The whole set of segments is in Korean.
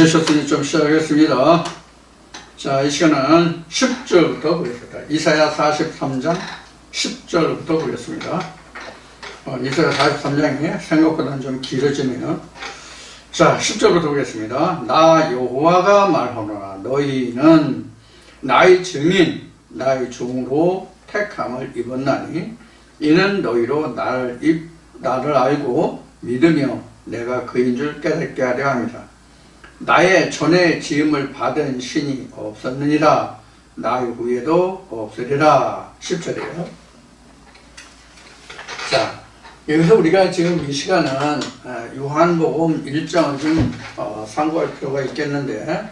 되셨으니 좀 시작하겠습니다. 자, 이 시간은 10절부터 보겠습니다. 이사야 43장 10절부터 보겠습니다. 이사야 43장이 생각보다는 좀 길어지네요. 자, 10절부터 보겠습니다. 나 여호와가 말하노라. 너희는 나의 증인, 나의 종으로 택함을 입었나니 이는 너희로 나를 알고 믿으며 내가 그인 줄 깨닫게 하려 합니다. 나의 전에 지음을 받은 신이 없었느니라. 나의 후에도 없으리라. 10절이에요. 자, 여기서 우리가 지금 이 시간은 요한복음 1장을 좀 참고할 필요가 있겠는데,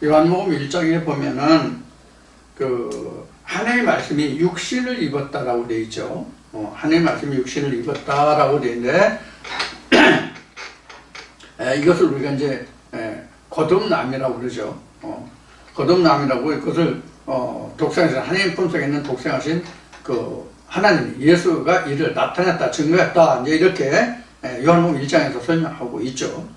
요한복음 1장에 보면은 하나님의 말씀이 육신을 입었다라고 되어 있죠. 하나님의 말씀이 육신을 입었다라고 되어 있는데 이것을 우리가 이제 거듭남이라고 그러죠. 거듭남이라고 이것을 독생하신 하나님 품속에 있는 독생하신 하나님 예수가 이를 나타냈다, 증거했다, 이제 이렇게 요한복음 1장에서 설명하고 있죠.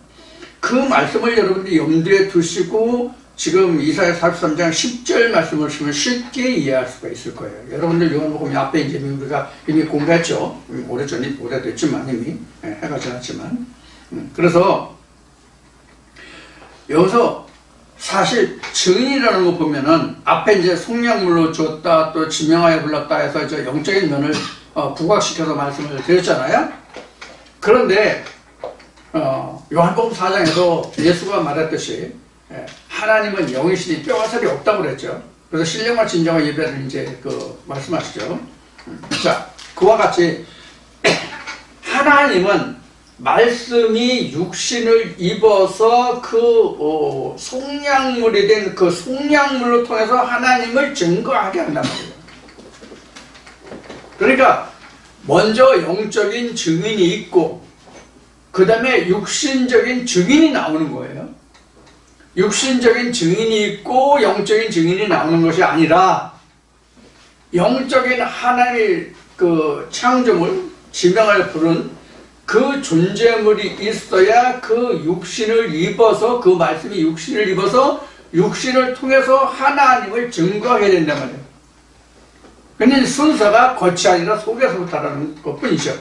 그 말씀을 여러분들이 염두에 두시고 지금 이사야 43장 10절 말씀을 보시면 쉽게 이해할 수가 있을 거예요. 여러분들 요한복음 앞에 이제 우리가 이미 공부했죠. 오래됐지만 이미 해가 지났지만 그래서 여기서 사실 증인이라는 거 보면은 앞에 이제 속량물로 줬다 또 지명하여 불렀다 해서 저 영적인 면을 부각시켜서 말씀을 드렸잖아요. 그런데 요한복음 4장에서 예수가 말했듯이 하나님은 영이시니 뼈와 살이 없다고 그랬죠. 그래서 신령과 진정한 예배를 이제 말씀하시죠. 자, 그와 같이 하나님은 말씀이 육신을 입어서 속량물이 된 그 속량물로 통해서 하나님을 증거하게 한단 말이에요. 그러니까 먼저 영적인 증인이 있고 그 다음에 육신적인 증인이 나오는 거예요. 육신적인 증인이 있고 영적인 증인이 나오는 것이 아니라 영적인 하나님의 창조물, 지명을 부른 그 존재물이 있어야 그 육신을 입어서 그 말씀이 육신을 입어서 육신을 통해서 하나님을 증거해야 된단 말이에요. 근데 순서가 겉이 아니라 속에서부터라는 것 뿐이죠.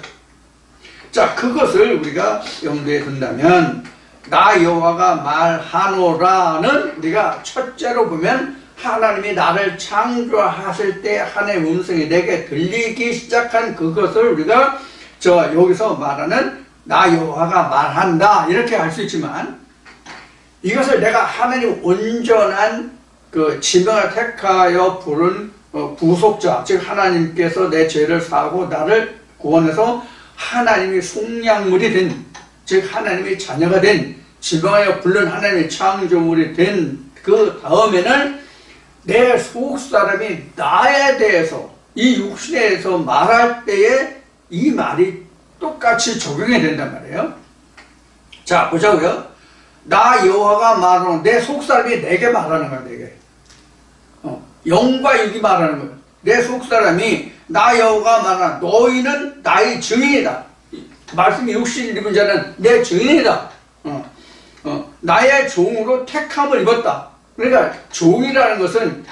자, 그것을 우리가 염두에 둔다면 나 여호와가 말하노라는 우리가 첫째로 보면 하나님이 나를 창조하실 때 하나님의 음성이 내게 들리기 시작한 그것을 우리가 여기서 말하는 나 여호와가 말한다 이렇게 할 수 있지만 이것을 내가 하나님 온전한 지명을 택하여 부른 구속자 즉 하나님께서 내 죄를 사하고 나를 구원해서 하나님의 속량물이 된 즉 하나님의 자녀가 된 지명하여 부른 하나님의 창조물이 된 그 다음에는 내 속사람이 나에 대해서 이 육신에 대해서 말할 때에 이 말이 똑같이 적용이 된단 말이에요. 자, 보자고요. 나 여호와가 말하는 내 속사람이 내게 말하는 거야, 내게. 영과 육이 말하는 거야. 내 속사람이 나 여호와가 말하는 너희는 나의 증인이다. 말씀이 육신을 입은 자는 내 증인이다. 나의 종으로 택함을 입었다. 그러니까 종이라는 것은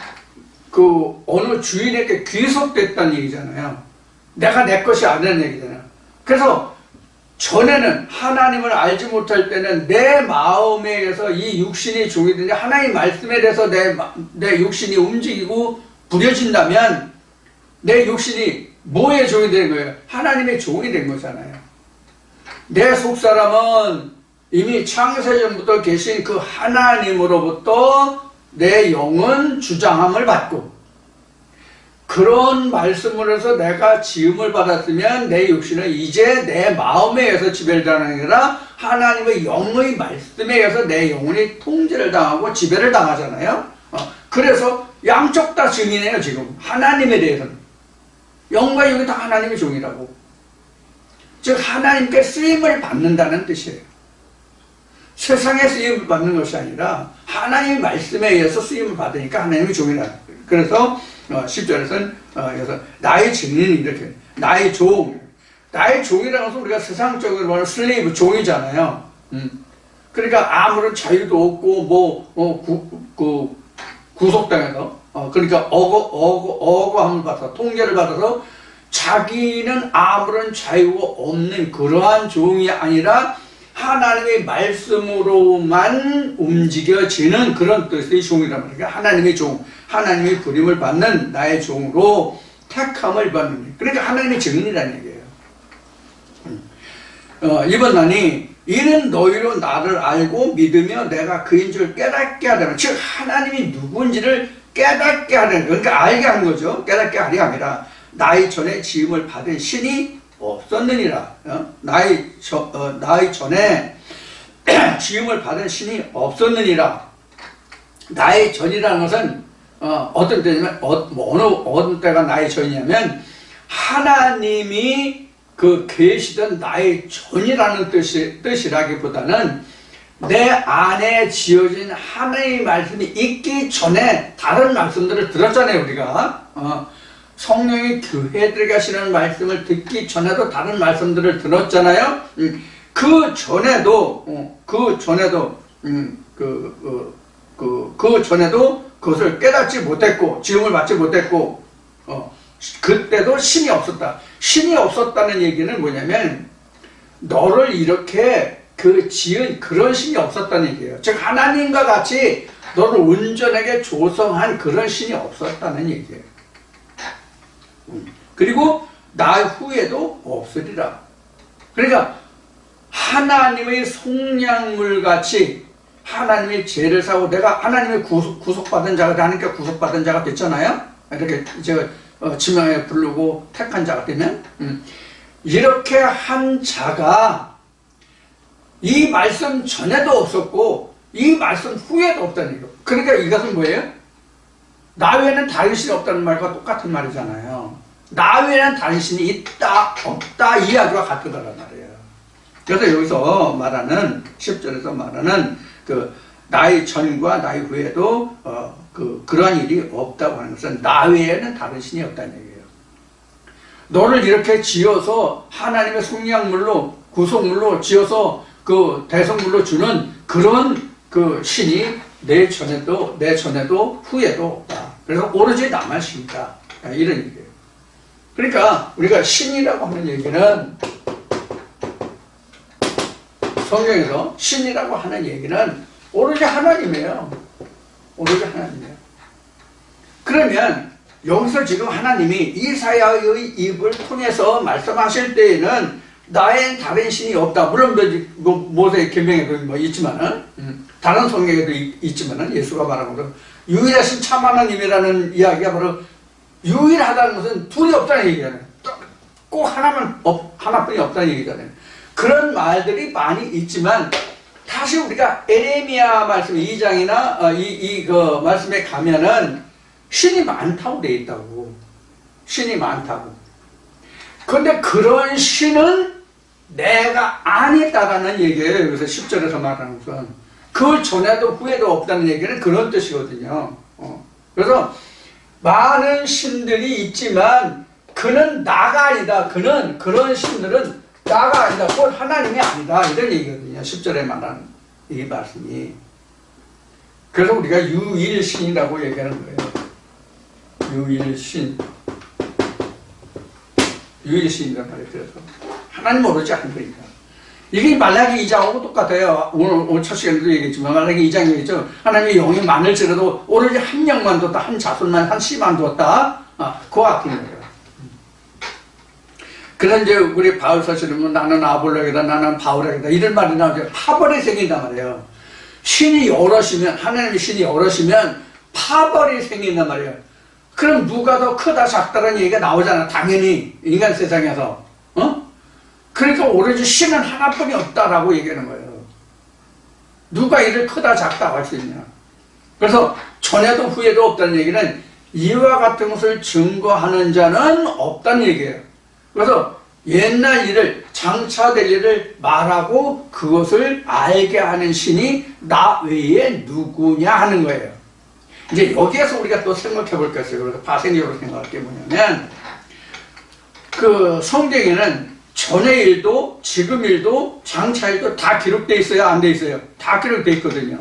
어느 주인에게 귀속됐다는 얘기잖아요. 내가 내 것이 아니라는 얘기잖아요. 그래서 전에는 하나님을 알지 못할 때는 내 마음에 의해서 이 육신이 종이 되는데 하나님 말씀에 대해서 내 육신이 움직이고 부려진다면 내 육신이 뭐의 종이 되는 거예요? 하나님의 종이 된 거잖아요. 내 속사람은 이미 창세전부터 계신 그 하나님으로부터 내 영은 주장함을 받고 그런 말씀을 해서 내가 지음을 받았으면 내 육신은 이제 내 마음에 의해서 지배를 당하는 게 아니라 하나님의 영의 말씀에 의해서 내 영혼이 통제를 당하고 지배를 당하잖아요. 그래서 양쪽 다 증인해요. 지금 하나님에 대해서는 영과 영이 다 하나님의 종이라고. 즉 하나님께 쓰임을 받는다는 뜻이에요. 세상에 쓰임을 받는 것이 아니라 하나님의 말씀에 의해서 쓰임을 받으니까 하나님의 종이라. 그래서 10절에서는 나의 증인이 이렇게 나의 종, 나의 종이라는 것은 우리가 세상적으로 말하는 슬레이브 종이잖아요. 그러니까 아무런 자유도 없고 구속당해서 그러니까 억울함을 받아서 통제를 받아서 자기는 아무런 자유가 없는 그러한 종이 아니라 하나님의 말씀으로만 움직여지는 그런 뜻의 종이란 말이에요. 그러니까 하나님의 종, 하나님의 부름을 받는 나의 종으로 택함을 받는, 그러니까 하나님의 증인이라는 얘기예요. 이번 난이 이는 너희로 나를 알고 믿으며 내가 그인 줄 깨닫게 하려면, 즉 하나님이 누군지를 깨닫게 하려는, 그러니까 알게 하는 거죠. 깨닫게 하려 아니라 나의 전에 지음을 받은 신이 없었느니라. 나의 전에 지음을 받은 신이 없었느니라. 나의 전이라는 것은 어떤 때냐면 어느 때가 나의 전이냐면 하나님이 계시던 나의 전이라는 뜻이라기보다는 내 안에 지어진 하나님의 말씀이 있기 전에 다른 말씀들을 들었잖아요. 우리가 성령이 교회들에게 하시는 말씀을 듣기 전에도 다른 말씀들을 들었잖아요. 그 전에도 그것을 깨닫지 못했고 지음을 받지 못했고 그때도 신이 없었다. 신이 없었다는 얘기는 뭐냐면 너를 이렇게 지은 그런 신이 없었다는 얘기예요. 즉 하나님과 같이 너를 온전하게 조성한 그런 신이 없었다는 얘기예요. 그리고 나 후에도 없으리라. 그러니까 하나님의 속량물 같이 하나님의 죄를 사고 내가 하나님의 구속받은 자가 하나님께 구속받은 자가 됐잖아요. 이렇게 제가 지명에 부르고 택한 자가 되면 이렇게 한 자가 이 말씀 전에도 없었고 이 말씀 후에도 없다는 얘기예요. 그러니까 이것은 뭐예요? 나 외에는 다른 신이 없다는 말과 똑같은 말이잖아요. 나 외에는 다른 신이 있다 없다 이야기와 같다란 말이에요. 그래서 여기서 말하는 10절에서 말하는 나의 전과 나의 후에도 그러한 일이 없다고 하는 것은 나 외에는 다른 신이 없다는 얘기예요. 너를 이렇게 지어서 하나님의 속량물로 구속물로 지어서 대성물로 주는 그런 신이 내 전에도 후에도 없다. 그래서 오로지 나만 신이다. 이런 얘기예요. 그러니까 우리가 신이라고 하는 얘기는 성경에서 신이라고 하는 얘기는 오로지 하나님이에요. 오로지 하나님이에요. 그러면 여기서 지금 하나님이 이사야의 입을 통해서 말씀하실 때에는 나의 다른 신이 없다. 물론 모세의 계명에도 있지만은 다른 성경에도 있지만은 예수가 말한 것은 유일하신 참 하나님이라는 이야기가 바로 유일하다는 것은 둘이 없다는 얘기잖아요. 꼭 하나뿐이 없다는 얘기잖아요. 그런 말들이 많이 있지만 다시 우리가 에레미야 말씀 2장이나 그 말씀에 가면은 신이 많다고 되어 있다고. 신이 많다고. 그런데 그런 신은 내가 아니다라는 얘기예요. 여기서 10절에서 말하는 것은. 그 전에도 후에도 없다는 얘기는 그런 뜻이거든요. 그래서 많은 신들이 있지만 그는 나가 아니다. 그런 신들은 나가 아니다. 곧 하나님이 아니다. 이런 얘기거든요. 10절에 말하는 이 말씀이. 그래서 우리가 유일신이라고 얘기하는 거예요. 유일신이란 말이에요. 그래서 하나님 오로지 한 거니까. 이게 말라기 2장하고 똑같아요. 오늘 첫 시간에도 얘기했지만 말라기 2장에 얘기했죠. 하나님의 영이 많을지라도 오로지 한 영만 뒀다. 한 자손만, 한 씨만 뒀다. 그 같은 거예요. 그래서 이제 우리 바울 서신은 나는 아볼로에다 나는 바울에다 이런 말이 나오죠. 파벌이 생긴단 말이에요. 신이 여럿이면 하나님의 신이 여럿이면 파벌이 생긴단 말이에요. 그럼 누가 더 크다 작다라는 얘기가 나오잖아. 당연히 인간 세상에서. 그러니까 오로지 신은 하나뿐이 없다라고 얘기하는 거예요. 누가 이를 크다 작다 할 수 있냐. 그래서 전에도 후에도 없다는 얘기는 이와 같은 것을 증거하는 자는 없다는 얘기예요. 그래서 옛날 일을 장차될 일을 말하고 그것을 알게 하는 신이 나 외에 누구냐 하는 거예요. 이제 여기에서 우리가 또 생각해 볼 게 있어요. 그래서 파생적으로 생각할 게 뭐냐면 성경에는 전의 일도 지금 일도 장차 일도 다 기록되어 있어요? 안 돼 있어요? 다 기록되어 있거든요.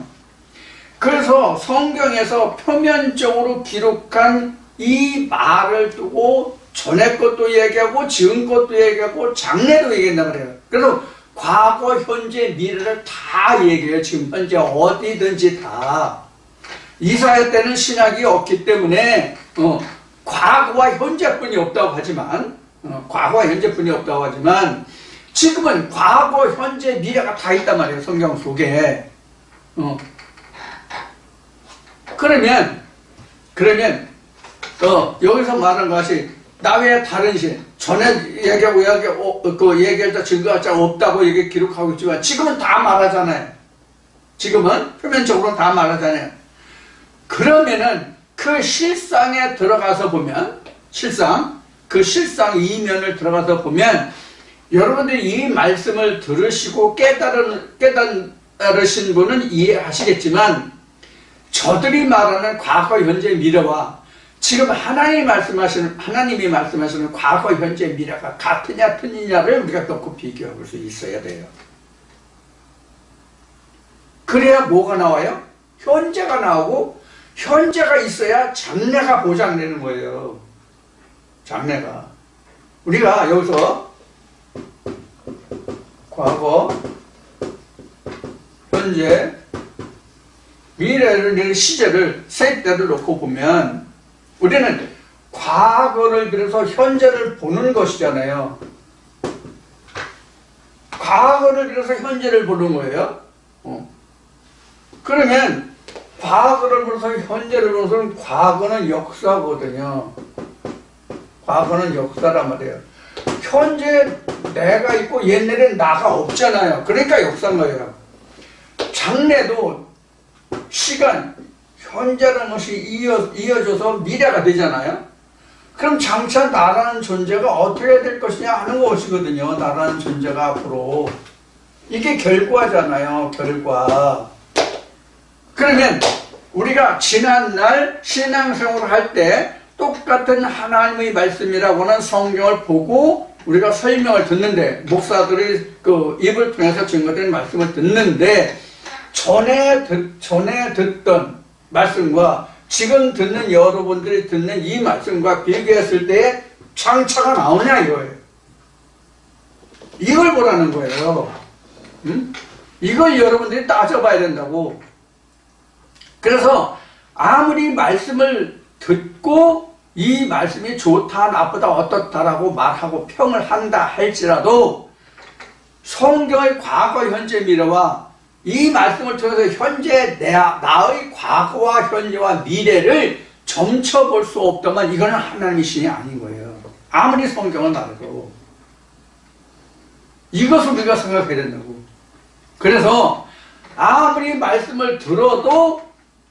그래서 성경에서 표면적으로 기록한 이 말을 두고 전의 것도 얘기하고 지금 것도 얘기하고 장래도 얘기한단 말이에요. 그래서 과거, 현재, 미래를 다 얘기해요. 지금 현재 어디든지 다. 이사야 때는 신약이 없기 때문에 과거와 현재뿐이 없다고 하지만 과거와 현재뿐이 없다고 하지만 지금은 과거, 현재, 미래가 다 있단 말이에요. 성경 속에. 그러면 여기서 말한 것이 나 외에 다른 신 전에 얘기할 때 증거가 없다고 이게 기록하고 있지만 지금은 다 말하잖아요. 지금은 표면적으로 다 말하잖아요. 그러면은 그 실상에 들어가서 보면 그 실상 이면을 들어가서 보면 여러분들이 이 말씀을 들으시고 깨달으신 분은 이해하시겠지만 저들이 말하는 과거, 현재, 미래와 지금 하나님이 말씀하시는 과거, 현재, 미래가 같으냐 틀리냐를 우리가 놓고 비교해 볼 수 있어야 돼요. 그래야 뭐가 나와요? 현재가 나오고 현재가 있어야 장래가 보장되는 거예요. 장래가. 우리가 여기서 과거, 현재, 미래를 시제를 세 때를 놓고 보면 우리는 과거를 빌어서 현재를 보는 것이잖아요. 과거를 빌어서 현재를 보는 거예요. 그러면 과거를 빌어서 현재를 보는 것은 과거는 역사거든요. 과거는 역사란 말이에요. 현재 내가 있고 옛날에 나가 없잖아요. 그러니까 역사인 거예요. 장래도 시간, 현재라는 것이 이어져서 미래가 되잖아요. 그럼 장차 나라는 존재가 어떻게 될 것이냐 하는 것이거든요. 나라는 존재가 앞으로. 이게 결과잖아요. 결과. 그러면 우리가 지난날 신앙생활을 할 때 똑같은 하나님의 말씀이라고는 성경을 보고 우리가 설명을 듣는데 목사들이 그 입을 통해서 증거된 말씀을 듣는데 전에 듣던 말씀과 지금 듣는 여러분들이 듣는 이 말씀과 비교했을 때 장차가 나오냐 이거예요. 이걸 보라는 거예요. 이걸 여러분들이 따져봐야 된다고. 그래서 아무리 말씀을 듣고 이 말씀이 좋다 나쁘다 어떻다라고 말하고 평을 한다 할지라도 성경의 과거 현재 미래와 이 말씀을 통해서 현재 나의 과거와 현재와 미래를 점쳐볼 수 없다면 이거는 하나님의 신이 아닌 거예요. 아무리 성경을 말해도. 이것을 우리가 생각해야 된다고. 그래서 아무리 말씀을 들어도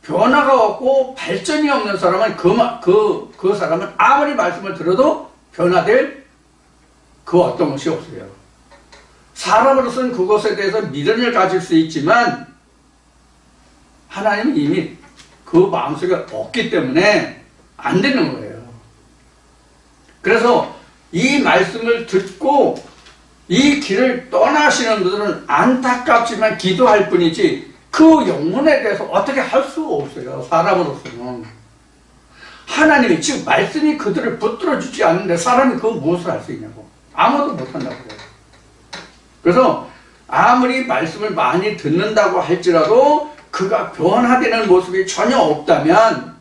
변화가 없고 발전이 없는 사람은 그 사람은 아무리 말씀을 들어도 변화될 그 어떤 것이 없어요. 사람으로서는 그것에 대해서 미련을 가질 수 있지만 하나님은 이미 그 마음속에 없기 때문에 안 되는 거예요. 그래서 이 말씀을 듣고 이 길을 떠나시는 분들은 안타깝지만 기도할 뿐이지 그 영혼에 대해서 어떻게 할 수가 없어요. 사람으로서는. 하나님이 지금 말씀이 그들을 붙들어주지 않는데 사람이 그 무엇을 할 수 있냐고. 아무도 못한다고 그래요. 그래서 아무리 말씀을 많이 듣는다고 할지라도 그가 변화되는 모습이 전혀 없다면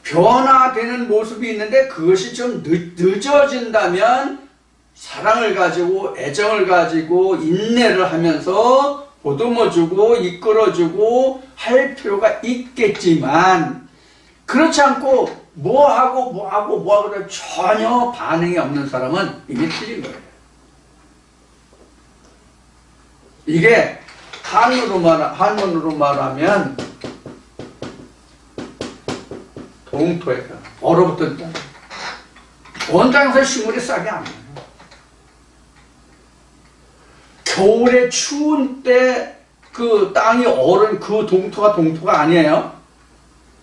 변화되는 모습이 있는데 그것이 좀 늦어진다면 사랑을 가지고 애정을 가지고 인내를 하면서 보듬어주고 이끌어주고 할 필요가 있겠지만 그렇지 않고 뭐하고 전혀 반응이 없는 사람은 이게 틀린 거예요. 이게 한문으로 말하면 동토에서 얼어붙은 땅. 온 땅에서 식물이 싹이 안 나요. 겨울에 추운 때 그 땅이 얼은 그 동토가 아니에요.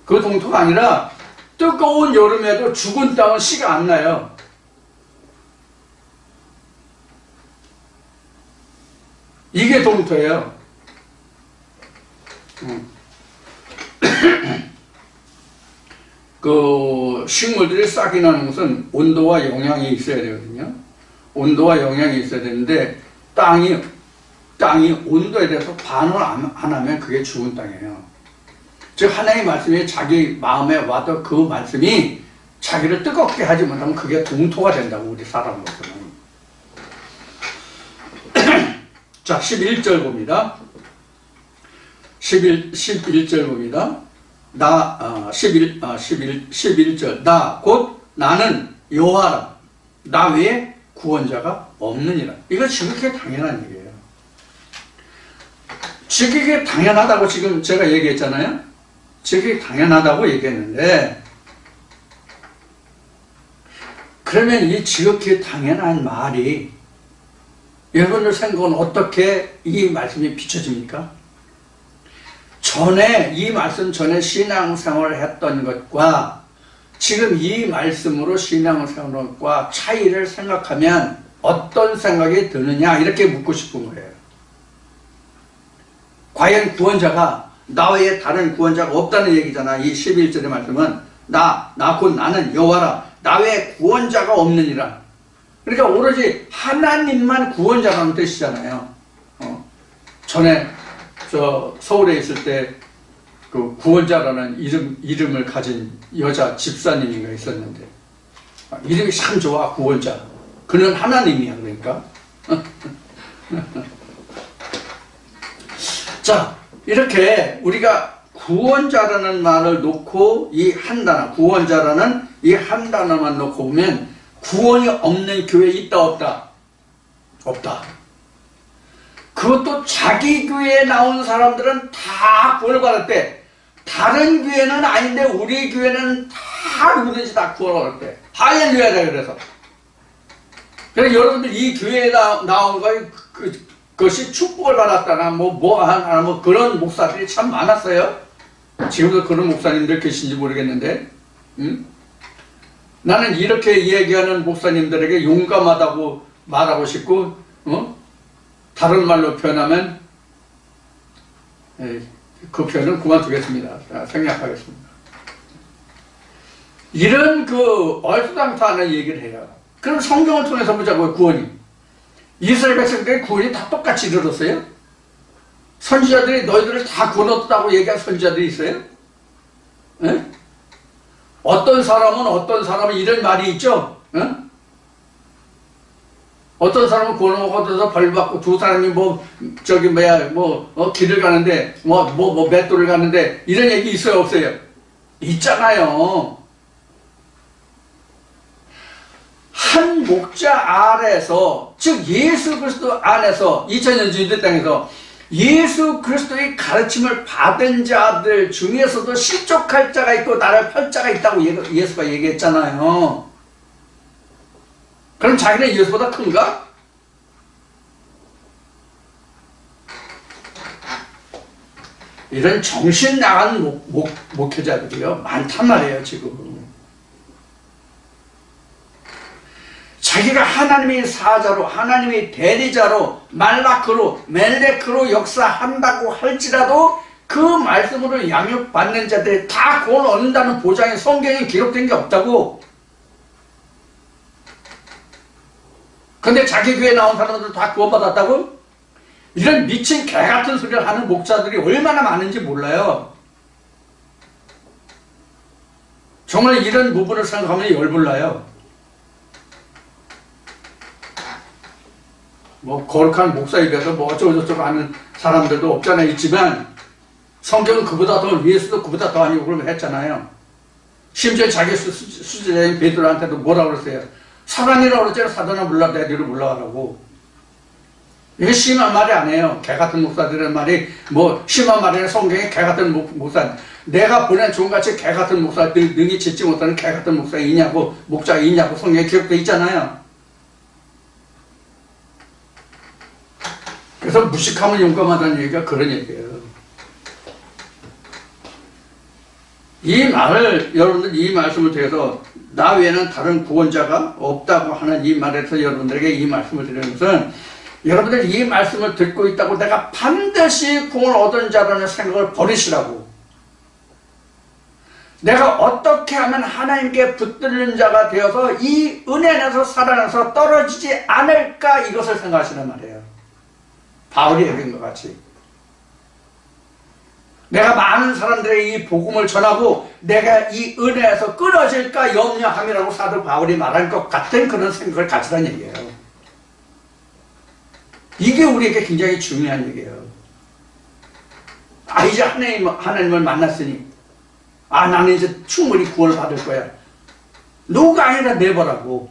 그 동토가 아니라 뜨거운 여름에도 죽은 땅은 씨가 안 나요. 이게 동토예요. 그 식물들이 싹이 나는 것은 온도와 영향이 있어야 되거든요. 온도와 영향이 있어야 되는데 땅이 온도에 대해서 반응을 안 하면 그게 죽은 땅이에요. 즉 하나님의 말씀이 자기 마음에 와도 그 말씀이 자기를 뜨겁게 하지 못하면 그게 동토가 된다고, 우리 사람으로서는. 자, 11절 봅니다. 11절 봅니다. 11절. 나 곧 나는 여호와라. 나 외에 구원자가 없느니라. 이거 지극히 당연한 얘기예요. 지극히 당연하다고 지금 제가 얘기했잖아요. 지극히 당연하다고 얘기했는데, 그러면 이 지극히 당연한 말이 여러분들 생각은 어떻게 이 말씀이 비춰집니까? 이 말씀 전에 신앙생활을 했던 것과 지금 이 말씀으로 신앙생활과 차이를 생각하면 어떤 생각이 드느냐, 이렇게 묻고 싶은 거예요. 과연 구원자가, 나 외에 다른 구원자가 없다는 얘기잖아. 이 11절의 말씀은 나 곧 나는 여호와라. 나 외에 구원자가 없느니라. 그러니까 오로지 하나님만 구원자라는 뜻이잖아요. 전에 저 서울에 있을 때 그 구원자라는 이름을 가진 여자 집사님이 있었는데, 이름이 참 좋아, 구원자. 그는 하나님이야, 그러니까. 자, 이렇게 우리가 구원자라는 말을 놓고 이 한 단어, 구원자라는 이 한 단어만 놓고 보면 구원이 없는 교회 있다, 없다? 없다. 그것도 자기 교회에 나온 사람들은 다 구원을 받았대. 다른 교회는 아닌데 우리 교회는 다 누구든지 다 구원을 받았대. 할렐루야다. 그래서 여러분들 이 교회에 나온 거에 그것이 축복을 받았다나 뭐 그런 목사들이 참 많았어요. 지금도 그런 목사님들 계신지 모르겠는데, 나는 이렇게 얘기하는 목사님들에게 용감하다고 말하고 싶고, 다른 말로 표현하면, 그 표현은 그만두겠습니다. 생략하겠습니다. 이런 얼토당토하는 얘기를 해요. 그럼 성경을 통해서 보자고요, 구원이. 이스라엘 백성들의 구원이 다 똑같이 이르렀어요? 선지자들이 너희들을 다 구원 얻었다고 얘기한 선지자들이 있어요? 에? 어떤 사람은 이런 말이 있죠? 어떤 사람은 구원을 얻어서 벌 받고, 두 사람이 길을 가는데, 맷돌을 가는데, 이런 얘기 있어요, 없어요? 있잖아요. 한 목자 아래서, 즉 예수 그리스도 안에서, 2000년 주인들 땅에서 예수 그리스도의 가르침을 받은 자들 중에서도 실족할 자가 있고 나를 펼 자가 있다고 예수가 얘기했잖아요. 그럼 자기는 예수보다 큰가? 이런 정신 나간 목회자들이요 많단 말이에요. 지금 자기가 하나님의 사자로, 하나님의 대리자로, 말라크로, 멜레크로 역사한다고 할지라도 그 말씀으로 양육받는 자들이 다 구원 얻는다는 보장이 성경에 기록된 게 없다고. 근데 자기 교회에 나온 사람들 다 구원받았다고? 이런 미친 개 같은 소리를 하는 목사들이 얼마나 많은지 몰라요. 정말 이런 부분을 생각하면 열불나요. 거룩한 목사 입에서 어쩌고저쩌고 하는 사람들도 없잖아요. 있지만 성경은 그보다 더, 예수도 그보다 더 아니고 그러면 했잖아요. 심지어 자기 수제자인 베드로한테도 뭐라고 그랬어요? 사단이라고 그랬잖아요. 사단아 물러라, 내 뒤로 물러가라고. 이게 심한 말이 아니에요. 개 같은 목사들의 말이 심한 말이 아니라 성경에 개 같은 목사, 내가 보낸 종같이 개 같은 목사, 능히 짓지 못하는 개 같은 목사가 있냐고, 목자가 있냐고 성경에 기록되어 있잖아요. 그래서 무식하면 용감하다는 얘기가 그런 얘기예요. 여러분들 이 말씀을 통해서 나 외에는 다른 구원자가 없다고 하는 이 말에서 여러분들에게 이 말씀을 드리는 것은 여러분들 이 말씀을 듣고 있다고 내가 반드시 구원을 얻은 자라는 생각을 버리시라고. 내가 어떻게 하면 하나님께 붙들는 자가 되어서 이 은혜 안에서 살아나서 떨어지지 않을까, 이것을 생각하시란 말이에요. 바울이 여긴 것 같이. 내가 많은 사람들에게 이 복음을 전하고 내가 이 은혜에서 끊어질까 염려함이라고 사도 바울이 말한 것 같은 그런 생각을 가지라는 얘기예요. 이게 우리에게 굉장히 중요한 얘기예요. 이제 하나님을 만났으니 나는 이제 충분히 구원을 받을 거야. 너가 아니라 내버라고.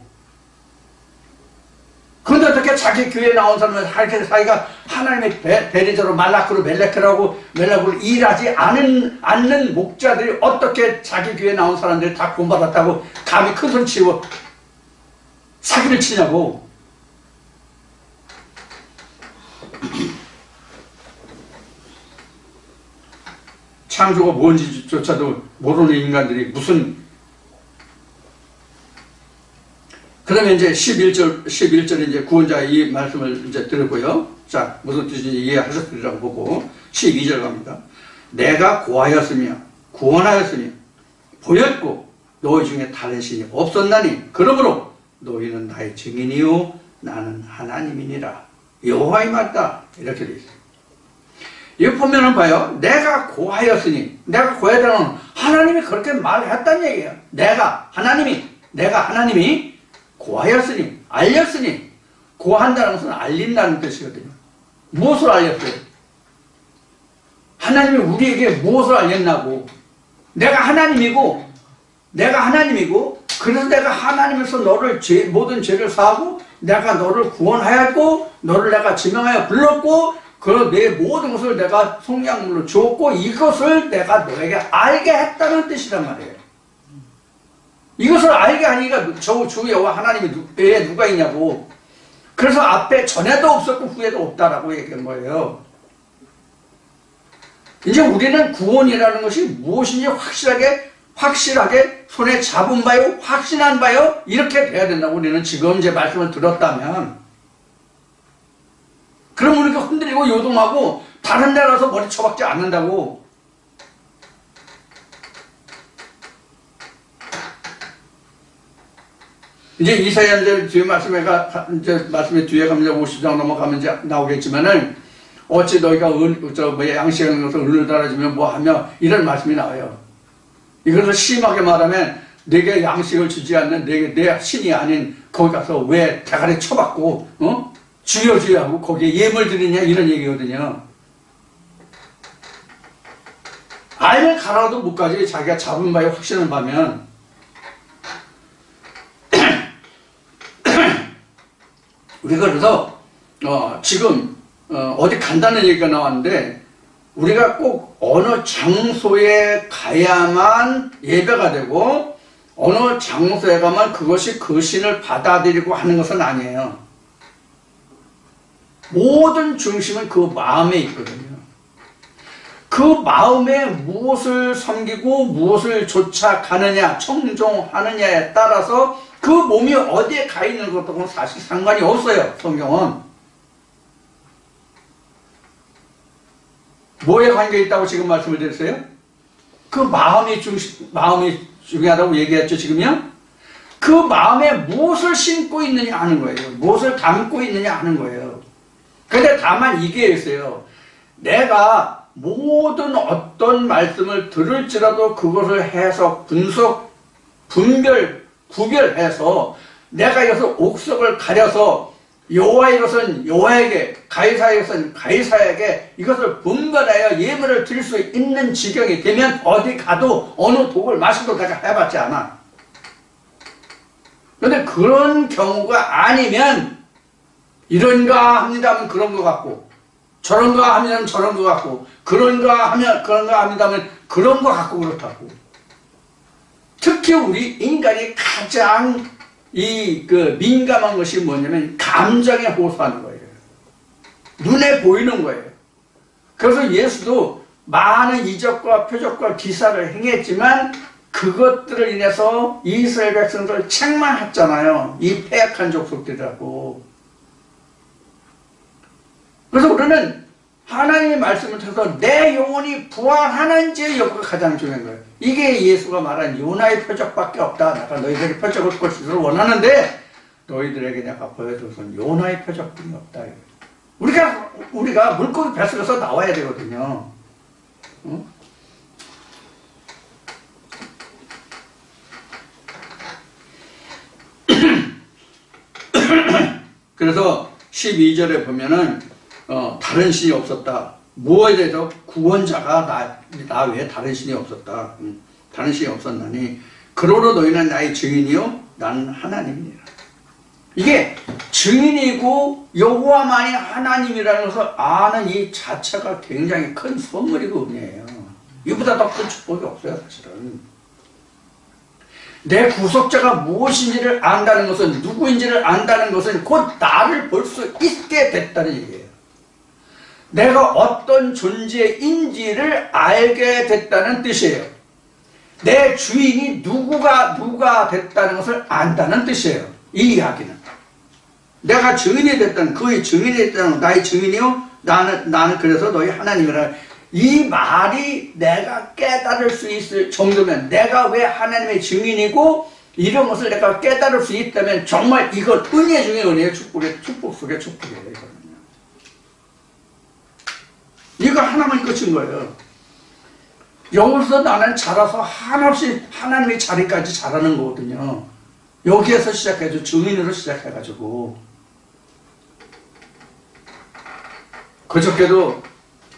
그런데 어떻게 자기 교회에 나온 사람은 자기가 하나님의 베리저로 말라크로 멜레크로 일하지 않는 목자들이 어떻게 자기 교회에 나온 사람들이 다 구원받았다고 감히 큰 소리 치고 사기를 치냐고. 창조가 뭔지조차도 모르는 인간들이 무슨. 그러면 이제 11절 이제 구원자의 이 말씀을 이제 들었고요. 자, 무슨 뜻인지 이해하셨으리라고 보고 12절 갑니다. 내가 고하였으며 구원하였으며 보였고 너희 중에 다른 신이 없었나니 그러므로 너희는 나의 증인이요 나는 하나님이니라. 여호와의 말이다. 이렇게 되어 있어요. 이 보면은 봐요. 내가 고하였으니, 내가 고하였다는 하나님이 그렇게 말했다는 얘기예요. 내가 하나님이 고하였으니, 알렸으니, 고한다는 것은 알린다는 뜻이거든요. 무엇을 알렸어요? 하나님이 우리에게 무엇을 알렸나고. 내가 하나님이고, 그래서 내가 하나님에서 너를 모든 죄를 사하고, 내가 너를 구원하였고, 너를 내가 지명하여 불렀고, 내 모든 것을 내가 속량물로 주었고 이것을 내가 너에게 알게 했다는 뜻이란 말이에요. 이것을 알게 하니까 주 여호와 하나님이 외에 누가 있냐고. 그래서 앞에 전에도 없었고 후에도 없다라고 얘기한 거예요. 이제 우리는 구원이라는 것이 무엇인지 확실하게 손에 잡은 바요, 확신한 바요, 이렇게 돼야 된다고. 우리는 지금 제 말씀을 들었다면, 그럼 우리가 흔들리고 요동하고 다른 데 가서 머리 쳐박지 않는다고. 이제 이사야 뒤에 말씀에 뒤에 가면 50장 넘어가면 이제 나오겠지만은, 어찌 너희가 양식하는 것을 은을 달아주면 뭐하며, 이런 말씀이 나와요. 이것을 심하게 말하면 내게 양식을 주지 않는 내 신이 아닌 거기 가서 왜 대가리 쳐박고 주여 하고 거기에 예물 드리냐, 이런 얘기거든요. 알면 가라도 못 가지. 자기가 잡은 바에 확신을 하면. 우리가 그래서 지금 어디 간다는 얘기가 나왔는데, 우리가 꼭 어느 장소에 가야만 예배가 되고 어느 장소에 가면 그것이 그 신을 받아들이고 하는 것은 아니에요. 모든 중심은 그 마음에 있거든요. 그 마음에 무엇을 섬기고 무엇을 쫓아가느냐, 청종하느냐에 따라서 그 몸이 어디에 가 있는 것하고는 사실 상관이 없어요. 성경은. 뭐에 관계 있다고 지금 말씀을 드렸어요? 그 마음이 중요하다고 얘기했죠, 지금요? 그 마음에 무엇을 심고 있느냐 하는 거예요. 무엇을 담고 있느냐 하는 거예요. 근데 다만 이게 있어요. 내가 모든 어떤 말씀을 들을지라도 그것을 해석, 분석, 구별해서 내가 이것을 옥석을 가려서 여호와의 것은 여호와에게, 가이사의 것은 가이사에게 이것을 분별하여 예물을 드릴 수 있는 지경이 되면 어디 가도 어느 독을 마셔도 내가 해봤지 않아. 그런데 그런 경우가 아니면 이런가 합니다 하면 그런 것 같고, 저런가 하면 저런 것 같고, 그런가 하면 그런가 합니다 하면 그런 것 같고 그렇다고. 특히 우리 인간이 가장 민감한 것이 뭐냐면 감정에 호소하는 거예요. 눈에 보이는 거예요. 그래서 예수도 많은 이적과 표적과 기사를 행했지만 그것들을 인해서 이스라엘 백성들을 책망했잖아요. 이 패악한 족속들이라고. 그래서 우리는 하나님의 말씀을 통해서 내 영혼이 부활하는지의 여부가 가장 중요한 거예요. 이게 예수가 말한 요나의 표적밖에 없다. 내가 너희들이 표적을 볼 수 있도록 원하는데 너희들에게 내가 보여줄 것은 요나의 표적뿐이 없다. 우리가 물고기 뱃속에서 나와야 되거든요. 어? 그래서 12절에 보면은 다른 신이 없었다. 무엇에 대해서 구원자가 나 외에 다른 신이 없었다. 다른 신이 없었나니 그러므로 너희는 나의 증인이요 나는 하나님이니라. 이게 증인이고 여호와만이 하나님이라는 것을 아는 이 자체가 굉장히 큰 선물이고 은혜예요. 이보다 더 큰 축복이 없어요. 사실은 내 구속자가 무엇인지를 안다는 것은, 누구인지를 안다는 것은 곧 나를 볼 수 있게 됐다는 얘기예요. 내가 어떤 존재인지를 알게 됐다는 뜻이에요. 내 주인이 누가 됐다는 것을 안다는 뜻이에요. 이 이야기는 내가 증인이 됐다는, 그의 증인이 됐다는, 나의 증인이요 나는 그래서 너희 하나님이라. 이 말이 내가 깨달을 수 있을 정도면, 내가 왜 하나님의 증인이고 이런 것을 내가 깨달을 수 있다면 정말 이건 은혜 중에 은혜의 축복 속의 축복이에요. 이거 하나만 끝인 거예요. 여기서 나는 자라서 한없이 하나님의 자리까지 자라는 거거든요. 여기에서 시작해서 증인으로 시작해가지고. 그저께도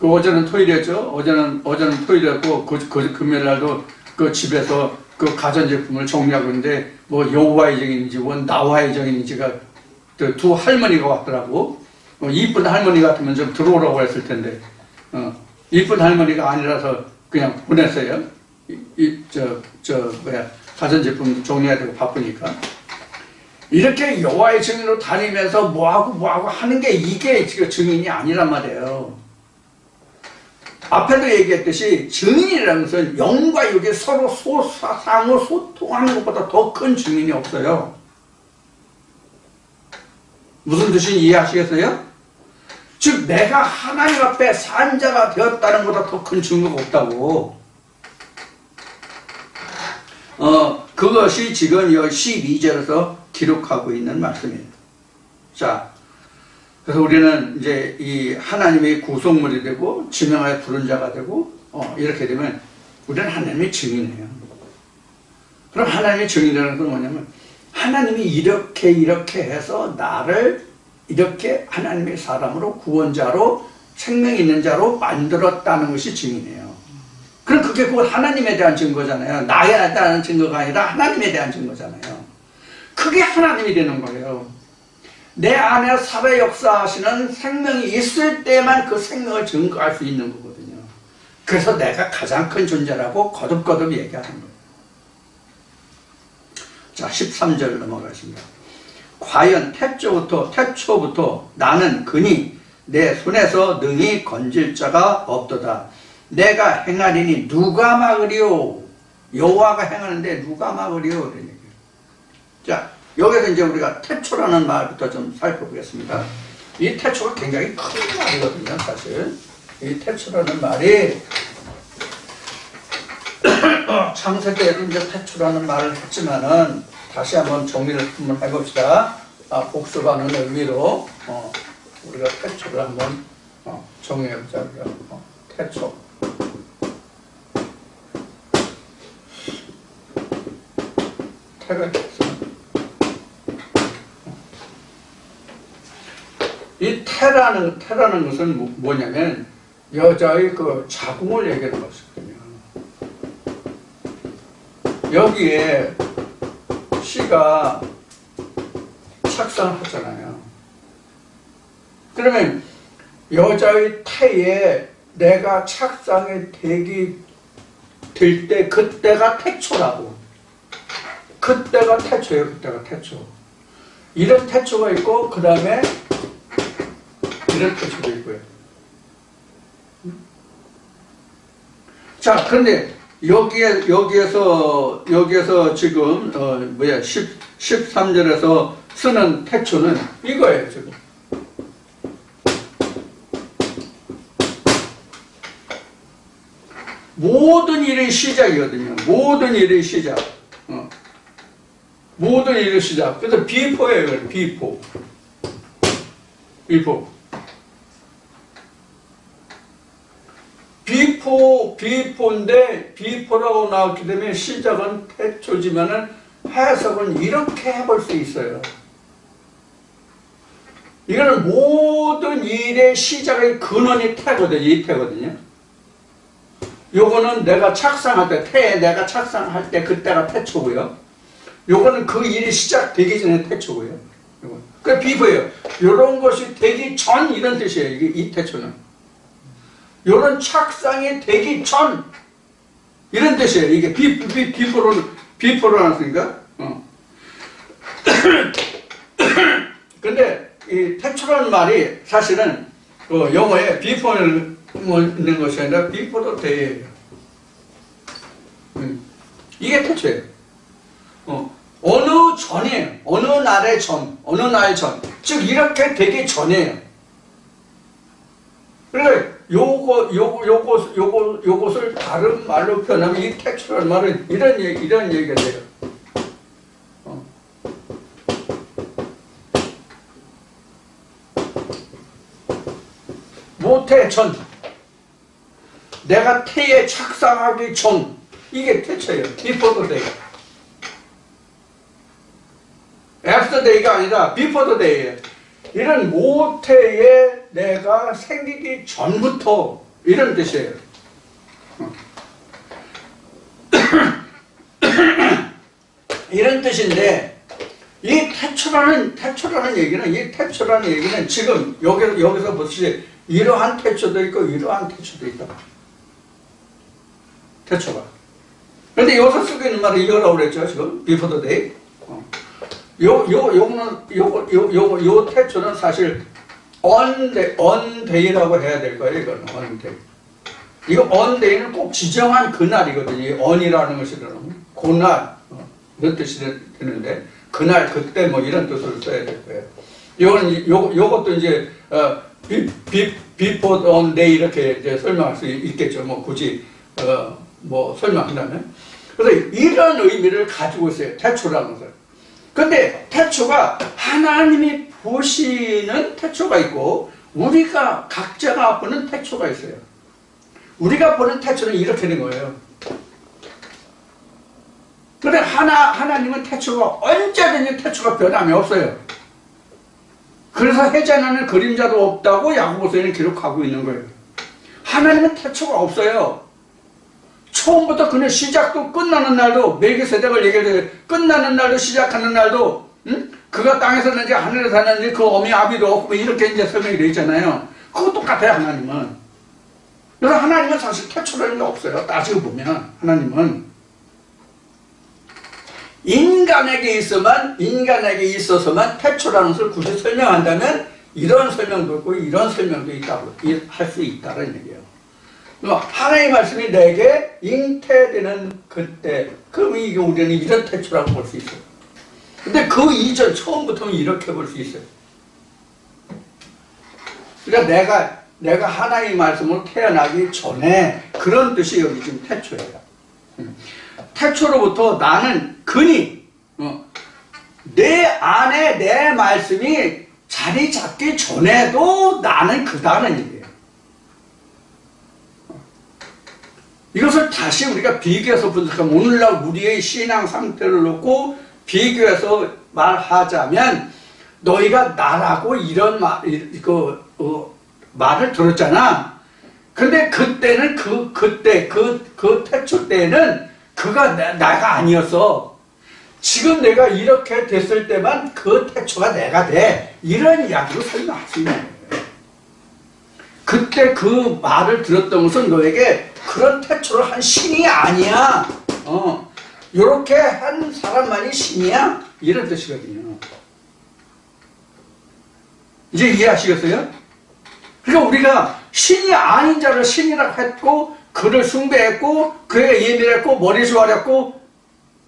어제는 토요일이었죠. 어제는 토요일이었고 금요일날도 그 집에서 그 가전제품을 정리하고 있는데 뭐 여호와의 정인인지 원 나와의 정인인지가 두 할머니가 왔더라고. 이쁜 할머니 같으면 좀 들어오라고 했을 텐데 이쁜 할머니가 아니라서 그냥 보냈어요. 가전제품 정리해야 되고 바쁘니까. 이렇게 여호와의 증인으로 다니면서 뭐하고 하는 게 이게 지금 증인이 아니란 말이에요. 앞에도 얘기했듯이 증인이라는 것은 영과 육이 서로 상호 소통하는 것보다 더 큰 증인이 없어요. 무슨 뜻인지 이해하시겠어요? 즉 내가 하나님 앞에 산자가 되었다는 것보다 더 큰 증거가 없다고. 그것이 지금 12절에서 기록하고 있는 말씀이에요. 자, 그래서 우리는 이제 이 하나님의 구속물이 되고 지명하여 부른 자가 되고 이렇게 되면 우리는 하나님의 증인이에요. 그럼 하나님의 증인이라는 건 뭐냐면 하나님이 이렇게 해서 나를 이렇게 하나님의 사람으로 구원자로 생명 있는 자로 만들었다는 것이 증인이에요. 그럼 그게 곧 하나님에 대한 증거잖아요. 나에 대한 증거가 아니라 하나님에 대한 증거잖아요. 그게 하나님이 되는 거예요. 내 안에 살아 역사하시는 생명이 있을 때만 그 생명을 증거할 수 있는 거거든요. 그래서 내가 가장 큰 존재라고 거듭거듭 얘기하는 거예요. 자, 13절 넘어가겠습니다. 과연 태초부터 나는 그니 내 손에서 능히 건질 자가 없도다. 내가 행하리니 누가 막으리요? 여호와가 행하는데 누가 막으리요? 이런 얘기예요. 자, 여기서 이제 우리가 태초라는 말부터 좀 살펴보겠습니다. 이 태초가 굉장히 큰 말이거든요, 사실. 이 태초라는 말이 창세 때에도 이제 태초라는 말을 했지만은 다시 한번 정리를 한번 해봅시다. 복습하는 의미로 우리가 태초를 한번 정리해보자. 태초. 태가 이 태라는 것은 뭐냐면 여자의 그 자궁을 얘기하는 것이거든요. 여기에 시가 착상을 하잖아요. 그러면 여자의 태에 내가 착상이 될 때 그때가 태초라고. 그때가 태초예요. 그때가 태초. 이런 태초가 있고 그 다음에 이런 태초도 있고요. 자, 그런데 여기에서 지금 13절에서 쓰는 태초는 이거예요. 지금 모든 일의 시작이거든요. 모든 일의 시작. 모든 일의 시작. 그래서 비포예요. 비포. 비포인데 비포라고 나왔기 때문에 시작은 태초지만은 해석은 이렇게 해볼 수 있어요. 이거는 모든 일의 시작의 근원이 태거든요. 이 태거든요. 요거는 내가 착상할 때, 태에 내가 착상할 때 그때가 태초고요. 요거는 그 일이 시작되기 전에 태초고요. 그 비포예요. 요런 것이 되기 전 이런 뜻이에요. 이게 이 태초는. 요런 착상이 되기 전 이런 뜻이에요. 이게 비포로 나왔으니까. 근데 이 태초라는 말이 사실은 영어에 비포를 있는 것이 아니라 비포도 대예요. 이게 태초예요. 어느 전이에요. 어느 날의 전, 어느 날 전. 즉 이렇게 되기 전이에요. 그러니까 요것을 다른 말로 표현하면 이 태초라는 말은 이런 얘기가 돼요. 모태 전. 내가 태에 착상하기 전. 이게 태초예요. Before the day. After day가 아니라 Before the day예요. 이런 모태에 내가 생기기 전부터 이런 뜻이에요. 이런 뜻인데 이 태초라는 얘기는 지금 여기서 보시지 이러한 태초도 있고 이러한 태초도 있다. 태초가. 근데 여기서 쓰고 있는 말은 이거라고 그랬죠. 지금 before the day. 요 태초는 사실 on day라고 해야 될 거예요. 이거는 on day. 이거 on day는 꼭 지정한 그날이거든요. on이라는 것이 그날 이런 뜻이 되는데 그날 그때 뭐 이런 뜻으로 써야 될 거예요. 요것도 이제 before on day 이렇게 이제 설명할 수 있겠죠. 뭐 굳이 뭐 설명한다면. 그래서 이런 의미를 가지고 있어요. 태초라는 것을. 근데 태초가 하나님이 보시는 태초가 있고 우리가 각자가 보는 태초가 있어요. 우리가 보는 태초는 이렇게 된 거예요. 근데 하나님은 태초가 언제든지 태초가 변함이 없어요. 그래서 해자나는 그림자도 없다고 야고보서에는 기록하고 있는 거예요. 하나님은 태초가 없어요. 처음부터 그는 시작도 끝나는 날도 멜기세덱을 얘기해요. 끝나는 날도 시작하는 날도 그가 땅에서 났는지 하늘에서 났는지 그 어미 아비도 없고 이렇게 이제 설명이 되어 있잖아요. 그거 똑같아요. 하나님은. 그래서 하나님은 사실 태초라는 게 없어요. 따지고 보면 하나님은 인간에게 있어서만 태초라는 것을 굳이 설명한다면 이런 설명도 있고 이런 설명도 있다고 할 수 있다는 얘기예요. 하나님의 말씀이 내게 잉태되는 그때, 그럼 이게 우리는 이런 태초라고 볼 수 있어요. 근데 그 이전 처음부터는 이렇게 볼 수 있어요. 그러니까 내가 하나님의 말씀으로 태어나기 전에 그런 뜻이 여기 지금 태초예요. 태초로부터 나는 근히 내 안에 내 말씀이 자리 잡기 전에도 나는 그다는 얘기예요. 이것을 다시 우리가 비교해서 분석하면 오늘날 우리의 신앙 상태를 놓고 비교해서 말하자면 너희가 나라고 이런 말을 들었잖아. 근데 그때는 그 태초 때는 그가 나가 아니었어. 지금 내가 이렇게 됐을 때만 그 태초가 내가 돼. 이런 이야기로 설명할 수 있는 거예요. 그때 그 말을 들었던 것은 너에게 그런 태초를 한 신이 아니야. 요렇게 한 사람만이 신이야? 이런 뜻이거든요. 이제 이해하시겠어요? 그러니까 우리가 신이 아닌 자를 신이라고 했고 그를 숭배했고 그에게 예민했고 머리 조아렸고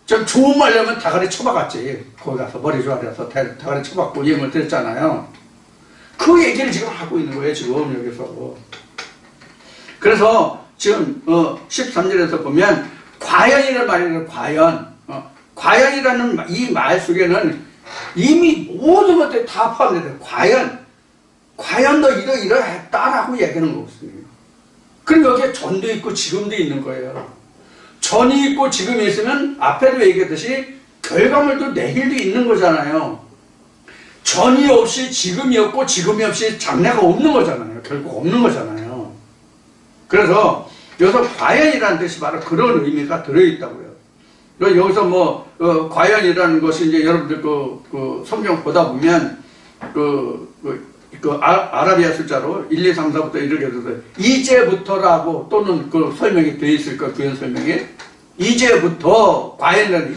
좀 좋은 말려면 다가리 쳐박았지. 거기 가서 머리 조아려서 다가리 쳐박고 예물 드렸잖아요. 그 얘기를 지금 하고 있는 거예요. 지금 여기서. 그래서 지금 13절에서 보면 과연이라는 말이에요. 과연이라는 이 말 속에는 이미 모든 것들이 다 포함되어 과연 너 이러했다라고 얘기하는 거거든요. 그럼 여기에 전도 있고 지금도 있는 거예요. 전이 있고 지금이 있으면 앞에도 얘기했듯이 결과물도 내일도 있는 거잖아요. 전이 없이 지금이 없고 지금이 없이 장래가 없는 거잖아요. 결국 없는 거잖아요. 그래서 여기서 과연이라는 뜻이 바로 그런 의미가 들어있다고요. 여기서 과연이라는 것이 이제 여러분들 그 성경 보다 보면 아라비아 숫자로 1, 2, 3, 4부터 이렇게 해서 이제부터라고 또는 그 설명이 되어 있을 거예요. 구현 설명이. 이제부터, 과연이라는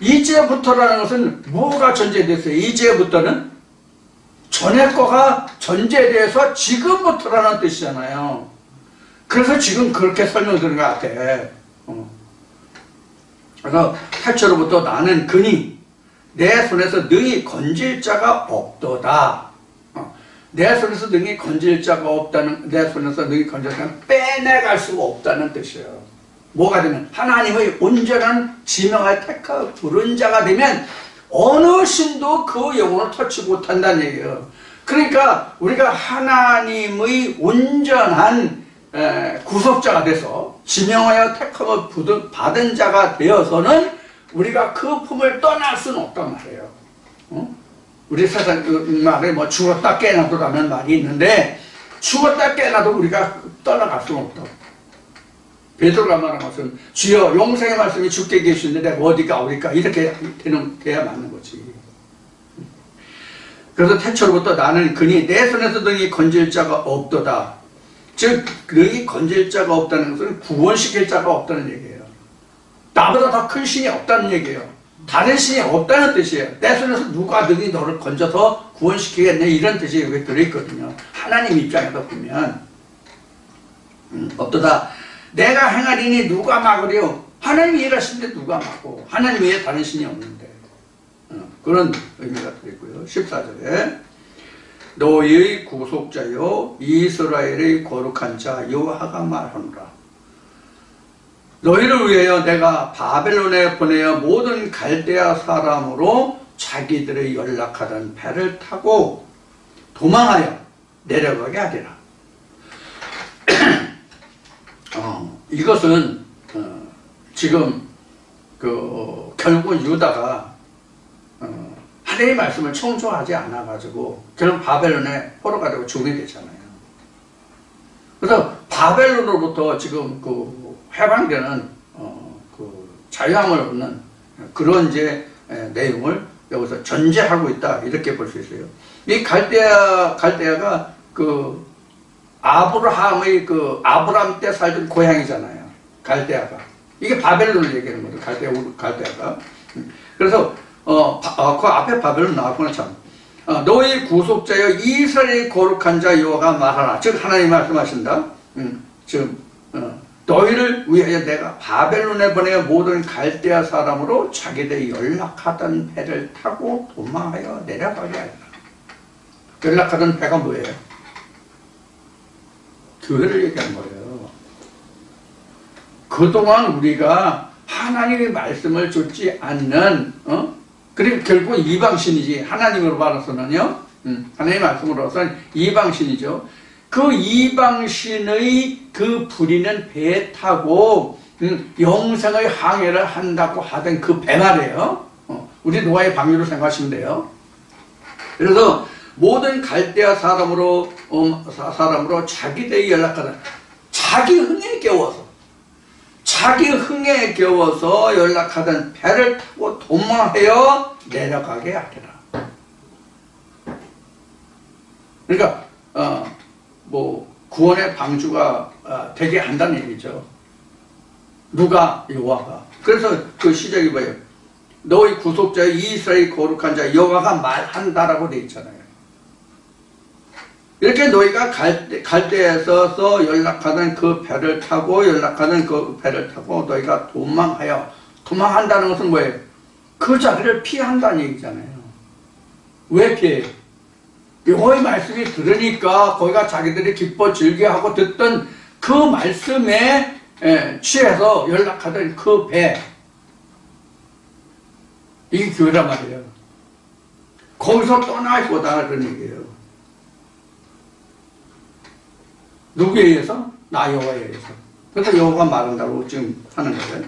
이제부터라는 것은 뭐가 전제됐어요? 이제부터는 전에 거가 전제돼서 지금부터라는 뜻이잖아요. 그래서 지금 그렇게 설명드는 것 같아. 그래서 태초로부터 나는 그니 내 손에서 능히 건질 자가 없도다. 내 손에서 능히 건질 자가 없다는, 내 손에서 능히 건질 자가 빼내갈 수가 없다는 뜻이에요. 뭐가 되면 하나님의 온전한 지명을 택하고 부른 자가 되면 어느 신도 그 영혼을 터치 못한다는 얘기예요. 그러니까 우리가 하나님의 온전한 구속자가 돼서 지명하여 택하고 받은 자가 되어서는 우리가 그 품을 떠날 수는 없단 말이에요. 우리 세상 말에 죽었다 깨나도라는 말이 있는데 죽었다 깨나도 우리가 떠나갈 수는 없다고. 베드로가 말한 것은 주여 영생의 말씀이 주께 계시는데 내가 어디 가오리까 이렇게 돼야 맞는 거지. 그래서 태초로부터 나는 그니 내 손에서 능히 건질 자가 없도다. 즉 능히 건질 자가 없다는 것은 구원시킬 자가 없다는 얘기예요. 나보다 더 큰 신이 없다는 얘기예요. 다른 신이 없다는 뜻이에요. 내 손에서 누가 능히 너를 건져서 구원시키겠냐 이런 뜻이 여기 들어있거든요. 하나님 입장에서 보면 없도다. 내가 행하리니 누가 막으려? 하나님이 일하시는데 누가 막고? 하나님 외에 다른 신이 없는데. 그런 의미가 들어있고요. 14절에 너희의 구속자여 이스라엘의 거룩한 자 여호와가 말하노라. 너희를 위하여 내가 바벨론에 보내어 모든 갈대아 사람으로 자기들의 연락하던 배를 타고 도망하여 내려가게 하리라. 이것은 지금 결국 유다가 하나님의 말씀을 청소하지 않아가지고 결국 바벨론에 포로가 되고 죽게 되잖아요. 그래서 바벨론으로부터 지금 해방되는 자유함을 얻는 그런 이제 내용을 여기서 전제하고 있다 이렇게 볼 수 있어요. 이 갈대아가 아브라함의 아브라함 때 살던 고향이잖아요. 갈대아가. 이게 바벨론을 얘기하는 거죠. 갈대아가. 그래서 그 앞에 바벨론 나왔구나 참. 너희 구속자여 이스라엘의 거룩한 자 여호와가 말하라. 즉 하나님 말씀하신다. 지금 너희를 위하여 내가 바벨론에 보내어 모든 갈대아 사람으로 자기들이 연락하던 배를 타고 도망하여 내려가게 하리라. 연락하던 배가 뭐예요? 교회를 얘기한 거예요. 그동안 우리가 하나님의 말씀을 좇지 않는 그리고 결국 이방신이지. 하나님으로 봐서는요. 하나님의 말씀으로서는 이방신이죠. 그 이방신의 그 부리는 배에 타고 영생의 항해를 한다고 하던 그 배 말이에요. 우리 노아의 방류로 생각하시면 돼요. 그래서 모든 갈대아 사람으로 자기들이 연락하던 자기 흥에 겨워서 연락하던 배를 타고 도망하여 내려가게 하리라. 그러니까 구원의 방주가 되게 한다는 얘기죠. 누가? 여호와가. 그래서 그 시작이 뭐예요? 너희 구속자 이스라엘 거룩한 자 여호와가 말한다라고 되어 있잖아요. 이렇게 너희가 갈대에서 연락하는 그 배를 타고 너희가 도망한다는 것은 뭐예요? 그 자리를 피한다는 얘기잖아요. 왜 피해요? 여호와의 말씀이 들으니까 거기가 자기들이 기뻐 즐겨하고 듣던 그 말씀에 취해서 연락하던 그 배, 이게 교회란 말이에요. 거기서 떠나시고다 그런 얘기예요. 누구에 의해서? 나 여호와에 의해서. 그래서 여호와가 말한다고 지금 하는 거예요.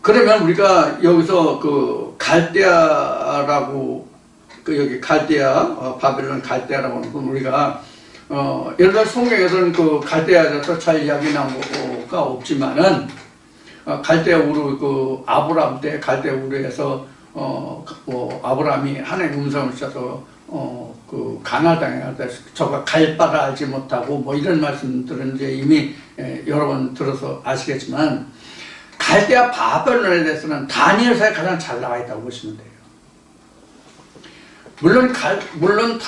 그러면 우리가 여기서 그 갈대아라고, 그 여기 갈대아, 바벨론 갈대아라고 하는 건 우리가, 예를 들어 성경에서는 그 갈대아에 대해서 잘 이야기 나온 거가 없지만은, 갈대아 우르, 그 아브라함 때 갈대아 우르에서, 아브라함이 하나님의 음성을 주셔서, 그 가나안 땅에 갔다 저가 갈 바를 알지 못하고 뭐 이런 말씀들은 이제 이미 여러 번 들어서 아시겠지만, 갈대아 바벨론에 대해서는 다니엘서에 가장 잘 나와 있다고 보시면 돼요. 물론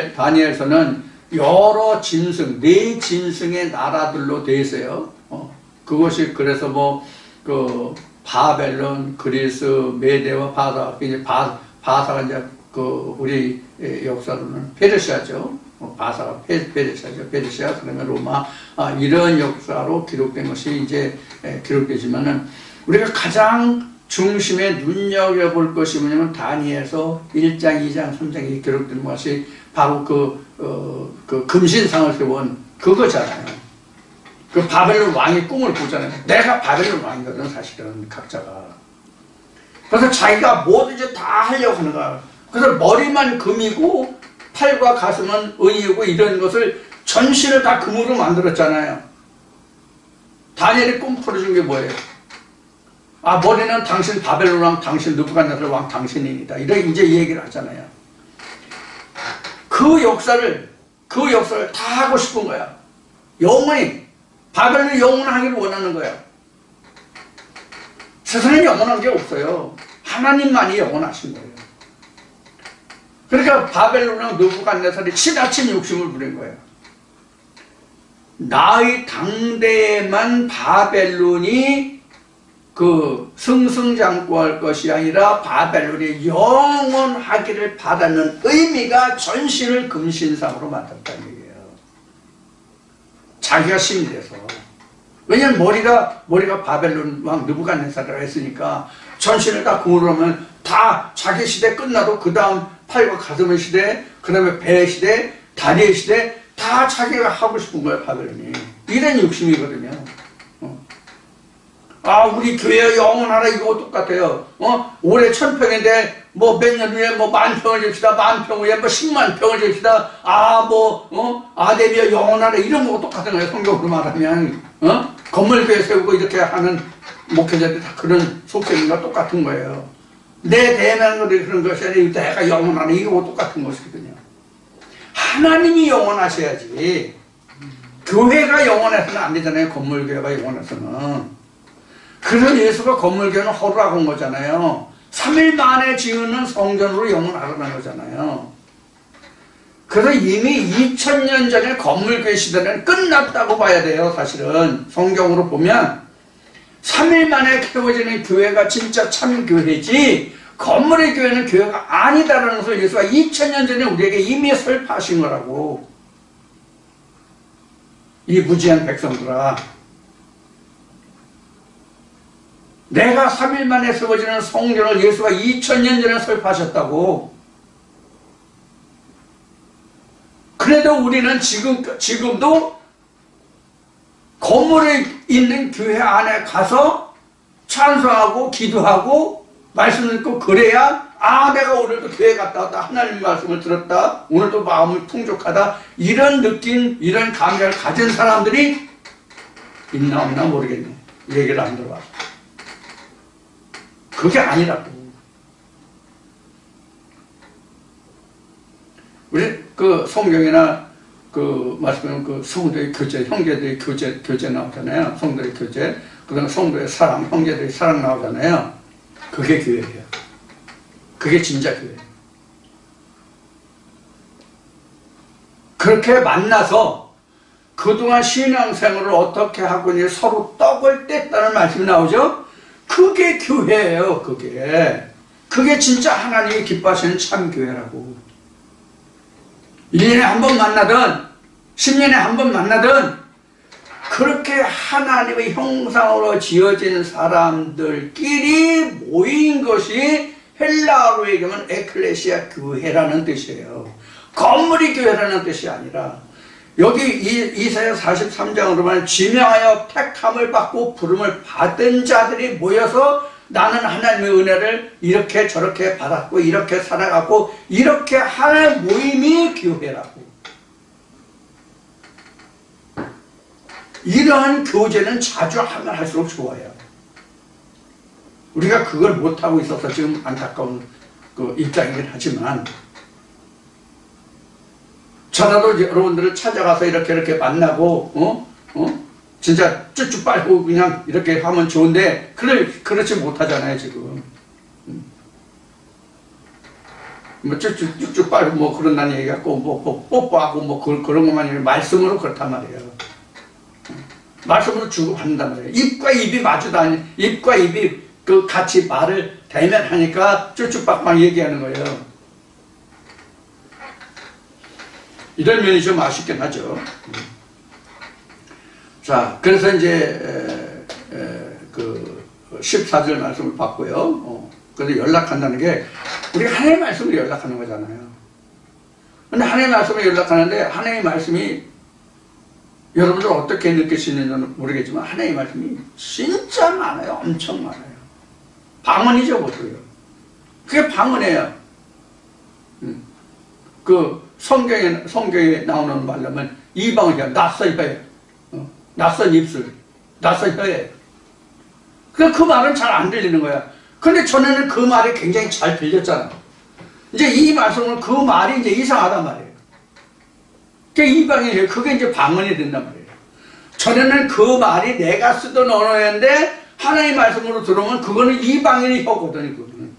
다니엘서는 여러 짐승, 네 짐승의 나라들로 되어 있어요. 그것이 그래서 뭐 그 바벨론, 그리스, 메대와 바사, 이제 바사가 이제 그 우리 역사로는 페르시아죠. 바사가 페르시아죠. 페르시아, 그다음에 로마, 이런 역사로 기록된 것이 이제 기록되지만은, 우리가 가장 중심에 눈여겨볼 것이 뭐냐면 다니엘서 1장, 2장, 3장에 기록된 것이 바로 그 금신상을 세운 그거잖아요. 그 바벨론 왕이 꿈을 꾸잖아요. 내가 바벨론 왕이거든, 사실은 각자가. 그래서 자기가 뭐든지 다 하려고 하는 거야. 그래서 머리만 금이고 팔과 가슴은 은이고 이런 것을 전신을 다 금으로 만들었잖아요. 다니엘이 꿈 풀어준 게 뭐예요? 머리는 당신 바벨론 왕, 당신 느부갓네살 왕 당신입니다. 이렇게 이제 얘기를 하잖아요. 그 역사를 다 하고 싶은 거야. 영원히 바벨론이 영원하기를 원하는 거야. 세상에 영원한 게 없어요. 하나님만이 영원하신 거예요. 그러니까 바벨론 왕 느부갓네살이 지나친 욕심을 부린 거예요. 나의 당대에만 바벨론이 그 승승장구할 것이 아니라 바벨론이 영원하기를 바라는 의미가 전신을 금신상으로 만들었다는 얘기예요. 자기가 신이 돼서. 왜냐면 머리가 바벨론 왕 느부갓네살이라고 했으니까 전신을 다 금으로 하면 다 자기 시대 끝나도 그 다음 팔과 가슴의 시대, 그 다음에 배의 시대, 다리의 시대 다 자기가 하고 싶은 거예요, 바벨론이. 이런 욕심이거든요. 우리 교회 영원하라 이거 똑같아요. 올해 1000평인데 뭐 몇 년 후에 뭐 10,000평을 줍시다. 10,000평 후에 뭐 100,000평을 줍시다. 아데미아 영원하라 이런 거 똑같은 거예요. 성경으로 말하면. 건물교회 세우고 이렇게 하는 목회자들 다 그런 속셈과 똑같은 거예요. 내 대면한 것들이 그런 것이 아니라 내가 영원하라 이거 똑같은 것이거든요. 하나님이 영원하셔야지. 교회가 영원해서는 안 되잖아요. 건물교회가 영원해서는. 그래서 예수가 건물교회는 허루라고 한 거잖아요. 3일 만에 지으는 성전으로 영원하라는 거잖아요. 그래서 이미 2000년 전에 건물교회 시대는 끝났다고 봐야 돼요. 사실은 성경으로 보면 3일 만에 세워지는 교회가 진짜 참 교회지, 건물의 교회는 교회가 아니다라는 것을 예수가 2000년 전에 우리에게 이미 설파하신 거라고. 이 무지한 백성들아, 내가 3일 만에 세워지는 성전을 예수가 2000년 전에 설파하셨다고. 그래도 우리는 지금도 건물에 있는 교회 안에 가서 찬송하고 기도하고 말씀 듣고 그래야 내가 오늘도 교회 갔다 왔다, 하나님 말씀을 들었다, 오늘도 마음이 풍족하다, 이런 느낌, 이런 감각을 가진 사람들이 있나 없나 모르겠네. 얘기를 안 들어봐서. 그게 아니라고. 우리 그 성경이나 그 말씀은 그 성도의 교제, 형제들의 교제 나오잖아요. 성도의 교제, 그 다음에 성도의 사랑, 형제들의 사랑 나오잖아요. 그게 교회예요. 그게 진짜 교회예요. 그렇게 만나서 그동안 신앙생활을 어떻게 하고 이제 서로 떡을 뗐다는 말씀이 나오죠. 그게 교회예요. 그게 진짜 하나님이 기뻐하시는 참 교회라고. 1년에 한 번 만나든 10년에 한 번 만나든 그렇게 하나님의 형상으로 지어진 사람들끼리 모인 것이 헬라어로 얘기하면 에클레시아 교회라는 뜻이에요. 건물이 교회라는 뜻이 아니라 여기 이사야 43장으로 보면 지명하여 택함을 받고 부름을 받은 자들이 모여서 나는 하나님의 은혜를 이렇게 저렇게 받았고 이렇게 살아가고 이렇게 하는 모임이 교회라고. 이러한 교제는 자주 하면 할수록 좋아요. 우리가 그걸 못하고 있어서 지금 안타까운 그 입장이긴 하지만 저라도 여러분들을 찾아가서 이렇게 만나고 진짜 쭉쭉 빨고 그냥 이렇게 하면 좋은데 그렇지 못하잖아요 지금. 뭐 쭉쭉 빨고 뭐 그런다는 얘기 갖고 뭐 뽀뽀하고 뭐 그런 것만 아니라 말씀으로 그렇단 말이에요. 말씀으로 주고받는단 말이에요. 입과 입이 마주다니 입과 입이 그 같이 말을 대면하니까 쭉쭉빡빡 얘기하는 거예요. 이런 면이 좀 아쉽긴 하죠. 자, 그래서 이제 그 14절 말씀을 받고요. 그래서 연락한다는 게 우리 하나님의 말씀으로 연락하는 거잖아요. 근데 하나님의 말씀으로 연락하는데 하나님의 말씀이 여러분들 어떻게 느끼시는지는 모르겠지만 하나님의 말씀이 진짜 많아요. 엄청 많아요. 방언이죠, 보통요. 그게 방언이에요. 그 성경에 나오는 말로면 이방이야. 낯선 혀에, 낯선 입술, 낯선 혀에. 그 말은 잘 안 들리는 거야. 근데 전에는 그 말이 굉장히 잘 들렸잖아. 이제 이 말씀은 그 말이 이제 이상하단 말이에요. 그게 이방이에요. 그게 이제 방언이 된단 말이에요. 전에는 그 말이 내가 쓰던 언어였는데 하나님의 말씀으로 들어오면 그거는 이방인의 혀거든요. 그거는.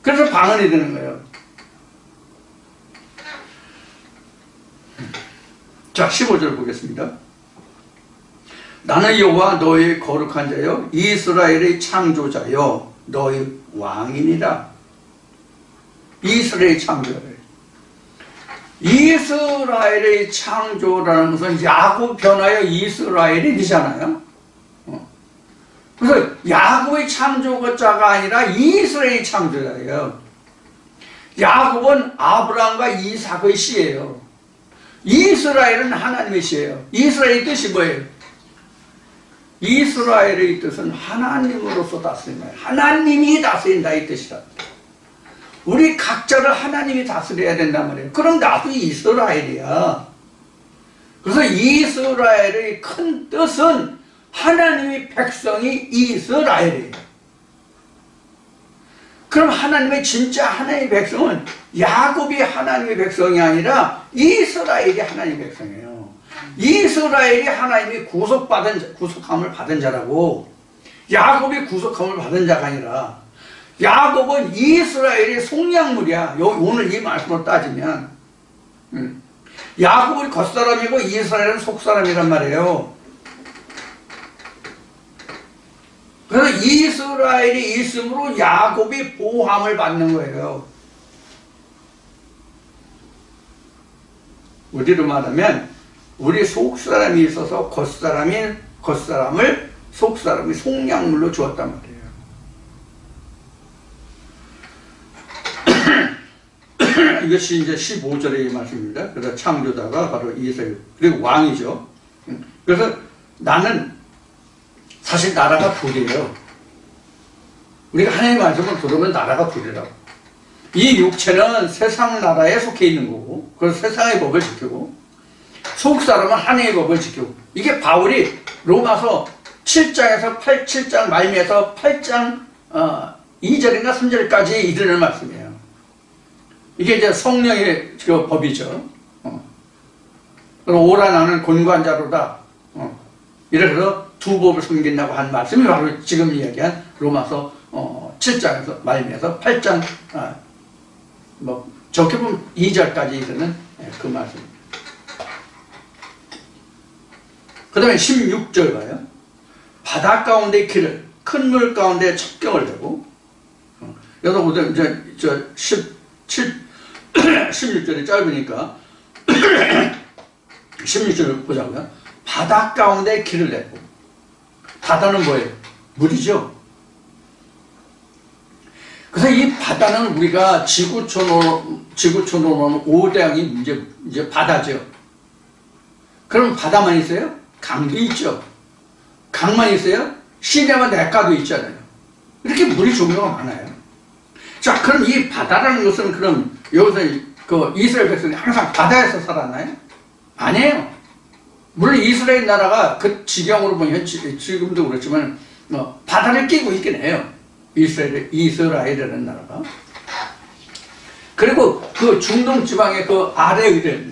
그래서 방언이 되는 거예요. 자, 15절 보겠습니다. 나는 여호와 너의 거룩한 자여 이스라엘의 창조자여 너의 왕이니라. 이스라엘의 창조자예요. 이스라엘의 창조라는 것은 야곱 변하여 이스라엘이 되잖아요. 그래서 야곱의 창조자가 아니라 이스라엘의 창조자예요. 야곱은 아브라함과 이삭의 씨예요. 이스라엘은 하나님의 씨예요. 이스라엘의 뜻이 뭐예요? 이스라엘의 뜻은 하나님으로서 다스린다. 하나님이 다스린다 이 뜻이다. 우리 각자를 하나님이 다스려야 된단 말이에요. 그럼 나도 이스라엘이야. 그래서 이스라엘의 큰 뜻은 하나님의 백성이 이스라엘이에요. 그럼 하나님의 진짜 하나님의 백성은 야곱이 하나님의 백성이 아니라 이스라엘이 하나님의 백성이에요. 이스라엘이 하나님이 구속함을 받은 자라고, 야곱이 구속함을 받은 자가 아니라 야곱은 이스라엘의 속량물이야. 오늘 이 말씀으로 따지면 야곱은 겉사람이고 이스라엘은 속사람이란 말이에요. 그래서 이스라엘이 있으므로 야곱이 보호함을 받는 거예요. 우리로 말하면 우리 속사람이 있어서 겉사람을 속사람이 속량물로 주었단 말이에요. 이것이 이제 15절의 말씀입니다. 그래서 창조자가 바로 이스라엘, 그리고 왕이죠. 그래서 나는 사실 나라가 둘이에요. 우리가 하나님의 말씀을 들으면 나라가 둘이라고. 이 육체는 세상 나라에 속해 있는 거고, 그래서 세상의 법을 지키고, 속사람은 하나님의 법을 지키고. 이게 바울이 로마서 7장에서 7장 말미에서 8장 2절인가 3절까지 이르는 말씀이에요. 이게 이제 성령의 그 법이죠. 오라 나는 곤고한자로다. 이래서 두 법을 섬긴다고 한 말씀이 바로 지금 이야기한 로마서 7장에서 말미에서 8장 뭐 적게 보면 2절까지 이르는 그 말씀입니다. 그 다음에 16절 봐요. 바다 가운데 길을, 큰 물 가운데 첩경을 내고, 여기서 보면 이제 16절이 짧으니까 16절을 보자고요. 바다 가운데 길을 내고. 바다는 뭐예요? 물이죠. 그래서 이 바다는 우리가 지구촌으로는 5대양이 이제 바다죠. 그럼 바다만 있어요? 강도 있죠. 강만 있어요? 시내와 냇가도 있잖아요. 이렇게 물이 종류가 많아요. 자, 그럼 이 바다라는 것은 그럼 여기서 그 이스라엘 백성이 항상 바다에서 살았나요? 아니에요. 물론 이스라엘 나라가 그 지경으로 보면 지금도 그렇지만 바다를 끼고 있긴 해요. 이스라엘이라는 나라가. 그리고 그 중동 지방의 그 아래를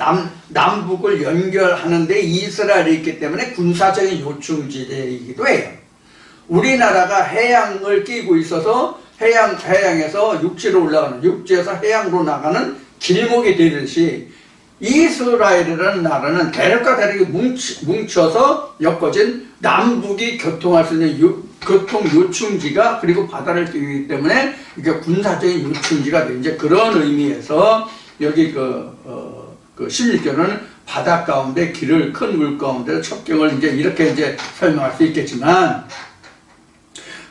남북을 연결하는데 이스라엘이 있기 때문에 군사적인 요충지대이기도 해요. 우리나라가 해양을 끼고 있어서 해양에서 육지로 올라가는, 육지에서 해양으로 나가는 길목이 되듯이 이스라엘이라는 나라는 대륙과 대륙이 뭉쳐서 엮어진 남북이 교통할 수 있는 교통 요충지가 그리고 바다를 끼기 때문에 이게 군사적인 요충지가 돼. 이제 그런 의미에서 여기 그 16절은 바다 가운데 길을 큰 물 가운데 첩경을 이제 이렇게 이제 설명할 수 있겠지만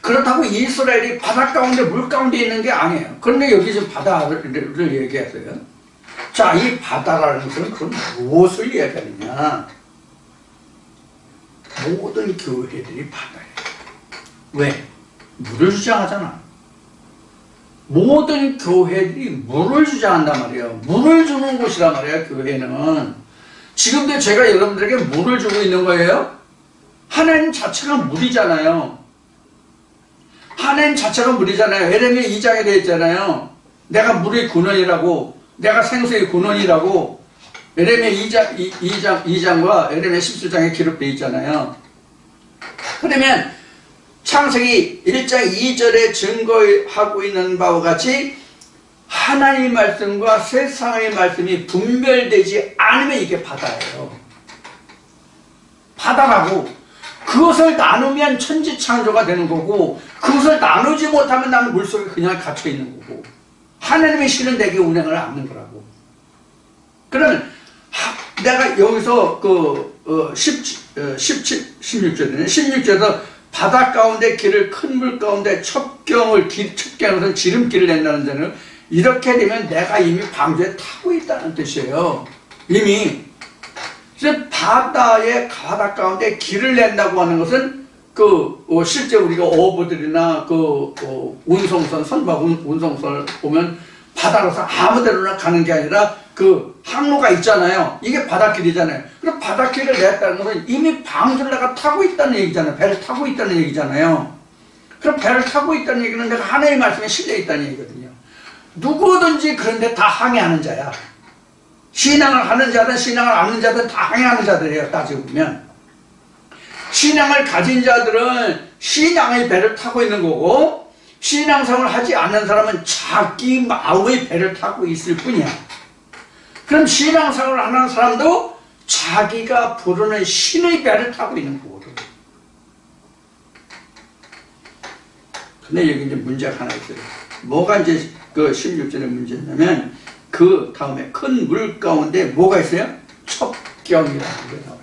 그렇다고 이스라엘이 바다 가운데 물 가운데 있는 게 아니에요. 그런데 여기 지금 바다를 얘기했어요. 자, 이 바다라는 것은 그럼 무엇을 얘기하느냐? 모든 교회들이 바다예요. 왜? 물을 주장하잖아. 모든 교회들이 물을 주장한단 말이에요. 물을 주는 곳이란 말이에요, 교회는. 지금도 제가 여러분들에게 물을 주고 있는 거예요. 하나님 자체가 물이잖아요. 하나님 자체가 물이잖아요. 에레미야 2장에 되어 있잖아요. 내가 물의 근원이라고, 내가 생수의 근원이라고 에레미야 2장과 에레미야 17장에 기록되어 있잖아요. 그러면 창세기 1장 2절에 증거하고 있는 바와 같이 하나님의 말씀과 세상의 말씀이 분별되지 않으면 이게 바다예요. 바다라고. 그것을 나누면 천지창조가 되는 거고 그것을 나누지 못하면 나는 물속에 그냥 갇혀 있는 거고 하나님의 신은 내게 운행을 않는 거라고. 그러면 내가 여기서 16절에서 바다 가운데 길을 큰 물 가운데 첩경은 지름길을 낸다는 데는 이렇게 되면 내가 이미 방주에 타고 있다는 뜻이에요. 이미. 그래서 바다 가운데 길을 낸다고 하는 것은 실제 우리가 어부들이나 운송선, 선박 운송선을 보면 바다로서 아무 데로나 가는 게 아니라 그 항로가 있잖아요. 이게 바닷길이잖아요. 그럼 바닷길을 냈다는 것은 이미 방주를 내가 타고 있다는 얘기잖아요. 배를 타고 있다는 얘기잖아요. 그럼 배를 타고 있다는 얘기는 내가 하나님의 말씀에 실려 있다는 얘기거든요. 누구든지 그런데 다 항해하는 자야. 신앙을 하는 자든 신앙을 않는 자든 다 항해하는 자들이에요. 따지고 보면. 신앙을 가진 자들은 신앙의 배를 타고 있는 거고 신앙생활을 하지 않는 사람은 자기 마음의 배를 타고 있을 뿐이야. 그럼 신앙생활을 하는 사람도 자기가 부르는 신의 배를 타고 있는 거거든. 근데 여기 이제 문제가 하나 있어요. 뭐가 이제 그 16절의 문제냐면 그 다음에 큰 물 가운데 뭐가 있어요? 첩경이라는 게 나와요.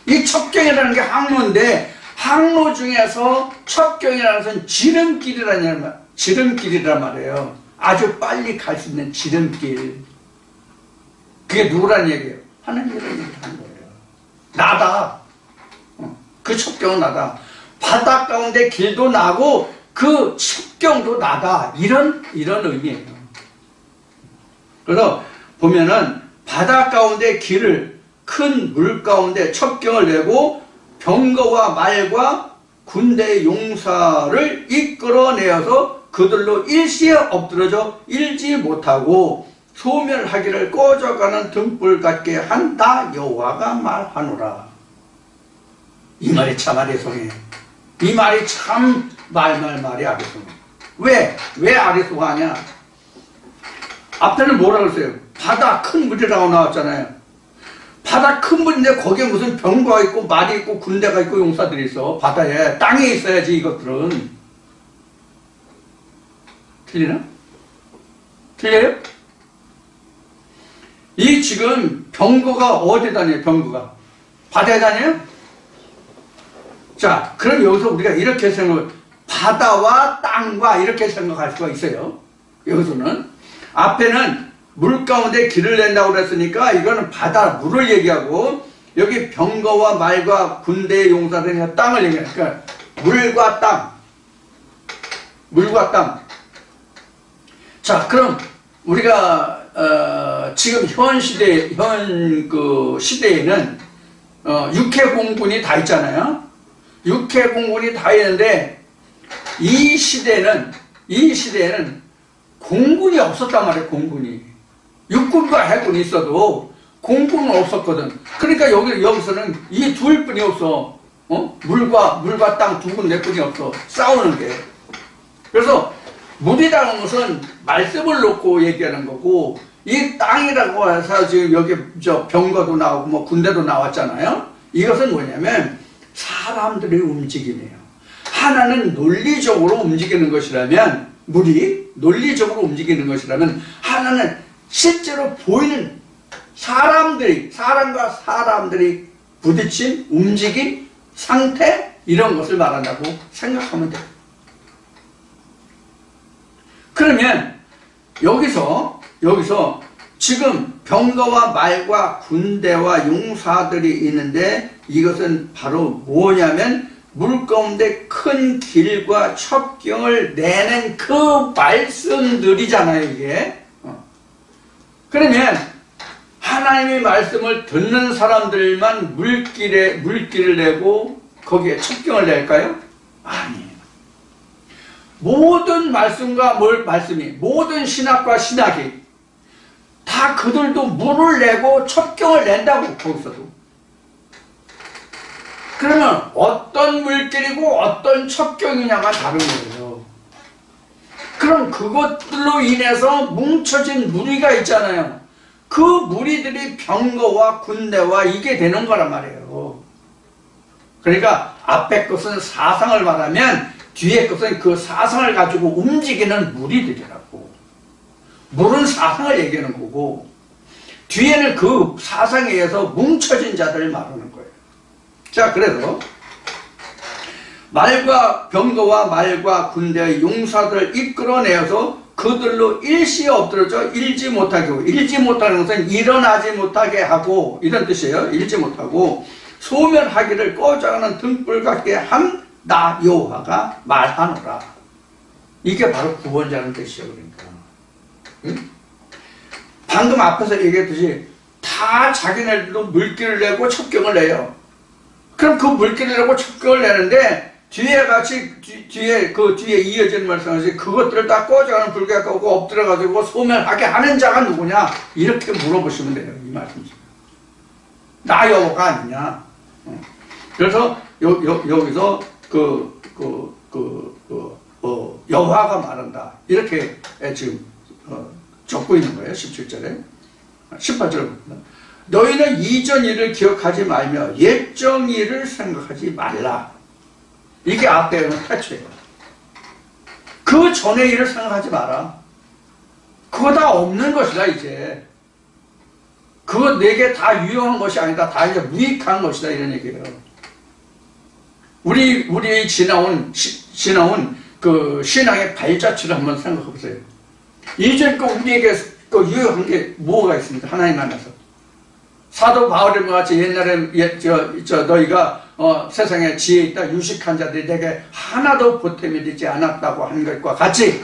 이 첩경이라는 게 항로인데 항로 중에서 첩경이라는 것은 지름길이란 말이에요. 아주 빨리 갈 수 있는 지름길. 그게 누구란 얘기예요? 하나님이라는 얘기를 하는 거예요. 나다. 그 첩경은 나다. 바다 가운데 길도 나고 그 첩경도 나다. 이런 의미예요. 그래서 보면은 바다 가운데 길을 큰 물 가운데 첩경을 내고 병거와 말과 군대의 용사를 이끌어내어서 그들로 일시에 엎드러져 일지 못하고 소멸하기를 꺼져가는 등불 같게 한다 여호와가 말하노라. 이 말이 참 아리송해. 이 말이 참 말이 아리송해. 왜 아리송하냐? 앞에는 뭐라고 했어요? 바다 큰 물이라고 나왔잖아요. 바다 큰 물인데 거기에 무슨 병거가 있고 말이 있고 군대가 있고 용사들이 있어. 바다에 땅에 있어야지 이것들은. 틀리나? 틀려요? 이 지금 병거가 어디 다녀요? 병거가 바다에 다녀요? 자, 그럼 여기서 우리가 이렇게 바다와 땅과 이렇게 생각할 수가 있어요. 여기서는 앞에는 물 가운데 길을 낸다고 그랬으니까 이거는 바다, 물을 얘기하고, 여기 병거와 말과 군대의 용사들이 땅을 얘기하니까 물과 땅, 물과 땅. 자, 그럼 우리가 지금 현 시대에는 육해 공군이 다 있잖아요. 육해 공군이 다 있는데 이 시대에는 공군이 없었단 말이에요. 공군이. 육군과 해군이 있어도 공군은 없었거든. 그러니까 여기서는 이 둘뿐이 없어. 물과 땅 두 군, 네 군이 없어. 싸우는 게. 그래서 물이라는 것은 말씀을 놓고 얘기하는 거고, 이 땅이라고 해서 지금 여기 병거도 나오고 뭐 군대도 나왔잖아요. 이것은 뭐냐면 사람들의 움직임이에요. 하나는 논리적으로 움직이는 것이라면, 물이 논리적으로 움직이는 것이라면, 하나는 실제로 보이는 사람과 사람들이 부딪힌 움직임, 상태, 이런 것을 말한다고 생각하면 돼요. 그러면 여기서 지금 병거와 말과 군대와 용사들이 있는데, 이것은 바로 뭐냐면 물 가운데 큰 길과 첩경을 내는 그 말씀들이잖아요, 이게. 그러면 하나님의 말씀을 듣는 사람들만 물길을 내고 거기에 첩경을 낼까요? 아니에요. 모든 말씀과 모든 신학과 신학이 다 그들도 물을 내고 첩경을 낸다고, 거기서도. 그러면 어떤 물길이고 어떤 첩경이냐가 다른 거예요. 그럼 그것들로 인해서 뭉쳐진 무리가 있잖아요. 그 무리들이 병거와 군대와 이게 되는 거란 말이에요. 그러니까 앞에 것은 사상을 말하면 뒤에 것은 그 사상을 가지고 움직이는 무리들이라고. 물은 사상을 얘기하는 거고, 뒤에는 그 사상에 의해서 뭉쳐진 자들을 말하는 거예요. 자, 그래서 병거와 말과 군대의 용사들을 이끌어내어서 그들로 일시에 엎드려져 일지 못하게 하고, 일지 못하는 것은 일어나지 못하게 하고, 이런 뜻이에요. 일지 못하고 소멸하기를 꺼져가는 등불 같게 한 나 여호와가 말하노라. 이게 바로 구원자는 뜻이에요. 그러니까 방금 앞에서 얘기했듯이 다 자기네들도 물길을 내고 첩경을 내요. 그럼 그 물길을 내고 첩경을 내는데 뒤에 이어지는 말씀하시 그것들을 다 꺼져가는 불 같게 하고 엎드려가지고 소멸하게 하는 자가 누구냐? 이렇게 물어보시면 돼요. 이 말씀이죠. 나 여호와가 아니냐? 그래서 여기서 여호와가 말한다. 이렇게 지금 적고 있는 거예요. 17절에. 18절에 봅니다. 너희는 이전 일을 기억하지 말며 옛정 일을 생각하지 말라. 이게 앞에는 태초예요. 그 전의 일을 생각하지 마라. 그거 다 없는 것이다, 이제. 그거 내게 다 유용한 것이 아니다. 다 이제 무익한 것이다. 이런 얘기예요. 우리 지나온 그 신앙의 발자취를 한번 생각해 보세요. 이제 우리에게 유효한 게 뭐가 있습니까? 하나님 안에서. 사도 바울과 같이 옛날에 너희가 세상에 지혜 있다 유식한 자들이 내게 하나도 보탬이 되지 않았다고 하는 것과 같이,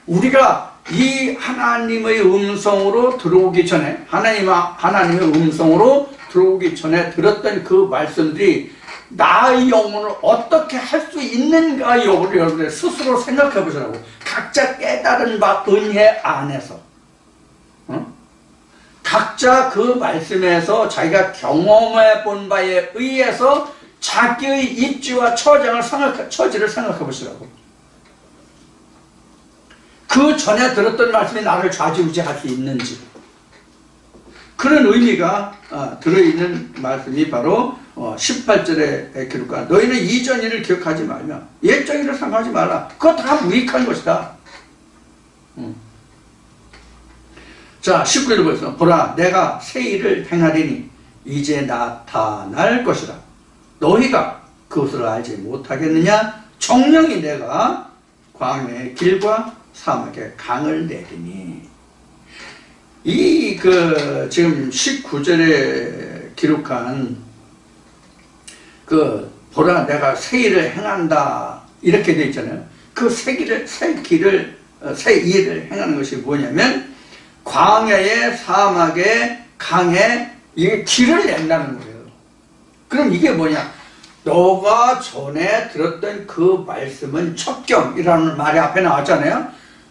우리가 이 하나님의 음성으로 들어오기 전에, 하나님의 음성으로 들어오기 전에 들었던 그 말씀들이 나의 영혼을 어떻게 할 수 있는가 여부를 여러분들 스스로 생각해 보시라고. 각자 깨달은 바 은혜 안에서, 각자 그 말씀에서 자기가 경험해 본 바에 의해서 자기의 입지와 처지를 생각해 보시라고. 그 전에 들었던 말씀이 나를 좌지우지할 수 있는지, 그런 의미가 들어있는 말씀이 바로 18절에 기록한 너희는 이전 일을 기억하지 말며 옛적 일을 생각하지 말라. 그거 다 무익한 것이다. 자, 19절 보세요. 보라, 내가 새 일을 행하리니 이제 나타날 것이라. 너희가 그것을 알지 못하겠느냐? 정령이 내가 광야의 길과 사막의 강을 내리니. 지금 19절에 기록한 보라, 내가 새 일을 행한다. 이렇게 되어 있잖아요. 그 새 일을 행하는 것이 뭐냐면, 광야의 사막의 강에 이게 길을 낸다는 거예요. 그럼 이게 뭐냐? 너가 전에 들었던 그 말씀은 첩경이라는 말이 앞에 나왔잖아요.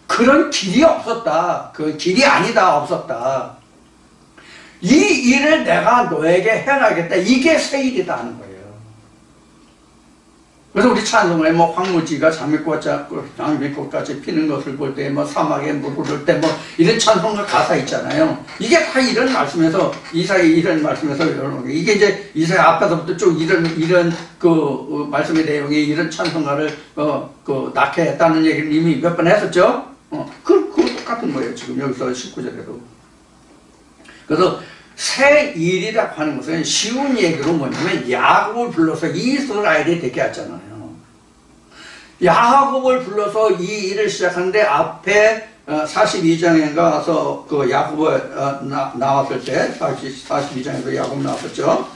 그런 길이 없었다. 그 길이 아니다. 없었다. 이 일을 내가 너에게 행하겠다. 이게 새 일이다 하는 거예요. 그래서 우리 찬송에 황무지가 장미꽃같이 피는 것을 볼 때, 사막에 물 흐를 때, 이런 찬송가 가사 있잖아요. 이게 다 이런 말씀에서, 이사야 이런 말씀에서, 이게 이제 이사야 앞에서부터 쭉 이런 말씀의 내용이 이런 찬송가를, 낳게 했다는 얘기를 이미 몇 번 했었죠? 그거 똑같은 거예요. 지금 여기서 19절에도. 그래서 새 일이라고 하는 것은 쉬운 얘기로 뭐냐면 야곱을 불러서 이스라엘이 되게 하잖아요. 야곱을 불러서 이 일을 시작하는데 앞에 42장에 가서 야곱을 나왔을 때 42장에서 야곱 나왔었죠.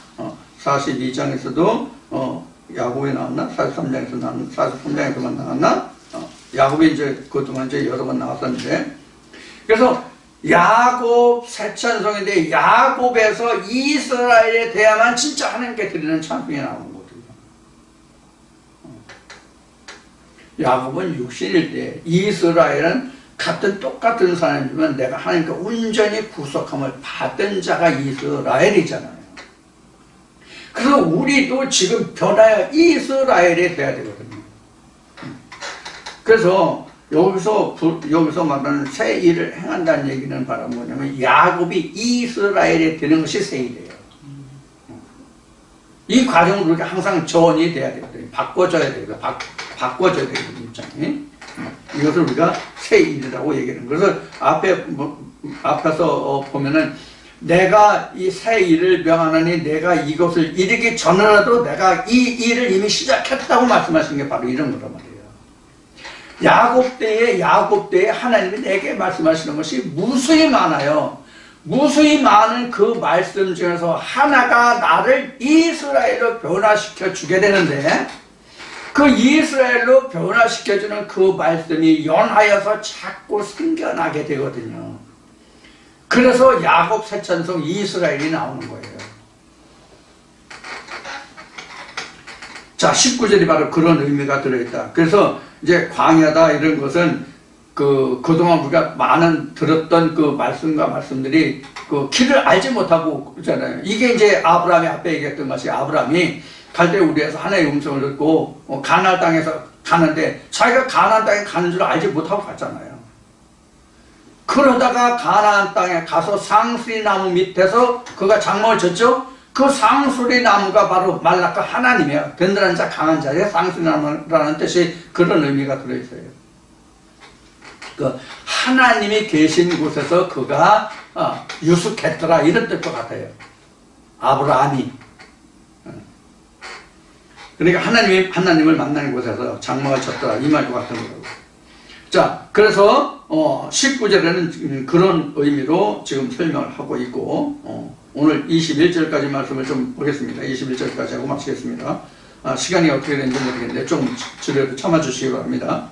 42장에서도 야곱이 나왔나? 43장에서만 나왔나? 야곱이 이제 그동안 이제 여러 번 나왔었는데, 그래서 야곱 새 찬송인데 야곱에서 이스라엘에 대해야만 진짜 하나님께 드리는 찬송이 나오는 거거든요. 야곱은 육신일 때, 이스라엘은 똑같은 사람이지만 내가 하나님께 온전히 구속함을 받은 자가 이스라엘이잖아요. 그래서 우리도 지금 변하여 이스라엘이 돼야 되거든요. 그래서 여기서 말하는 새 일을 행한다는 얘기는 바로 뭐냐면 야곱이 이스라엘에 되는 것이 새 일이에요. 이 과정은 우리가 항상 전이 돼야 되거든요. 바꿔줘야 되거든요. 바꿔줘야 되거든요. 입장이. 이것을 우리가 새 일이라고 얘기하는 거예요. 그래서 앞에서 보면은 내가 이 새 일을 명하노니 내가 이것을 이르기 전에라도 내가 이 일을 이미 시작했다고 말씀하시는 게 바로 이런 거란 말이에요. 야곱 때에 하나님이 내게 말씀하시는 것이 무수히 많아요. 무수히 많은 그 말씀 중에서 하나가 나를 이스라엘로 변화시켜 주게 되는데, 그 이스라엘로 변화시켜주는 그 말씀이 연하여서 자꾸 생겨나게 되거든요. 그래서 야곱 새 찬송 이스라엘이 나오는 거예요. 자, 19절이 바로 그런 의미가 들어있다. 그래서 이제 광야다 이런 것은 그동안 우리가 많은 들었던 그 말씀들이 그 길을 알지 못하고 그러잖아요. 이게 이제 아브라함이 앞에 얘기했던 것이, 아브라함이 갈대 우리에서 하나님의 음성을 듣고 가나안 땅에서 가는데 자기가 가나안 땅에 가는 줄 알지 못하고 갔잖아요. 그러다가 가나안 땅에 가서 상수리 나무 밑에서 그가 장막을 쳤죠. 그 상수리 나무가 바로 말라카 하나님이에요. 든든한 자, 강한 자에 상수리 나무라는 뜻이 그런 의미가 들어있어요. 하나님이 계신 곳에서 그가 유숙했더라 이런 뜻과 같아요. 아브라함이. 그러니까 하나님을 만나는 곳에서 장막을 쳤더라 이 말과 같은 거라고. 자, 그래서 19절에는 그런 의미로 지금 설명을 하고 있고, 오늘 21절까지 말씀을 좀 보겠습니다. 21절까지 하고 마치겠습니다. 시간이 어떻게 되는지 모르겠는데 좀 줄여도 참아주시기 바랍니다.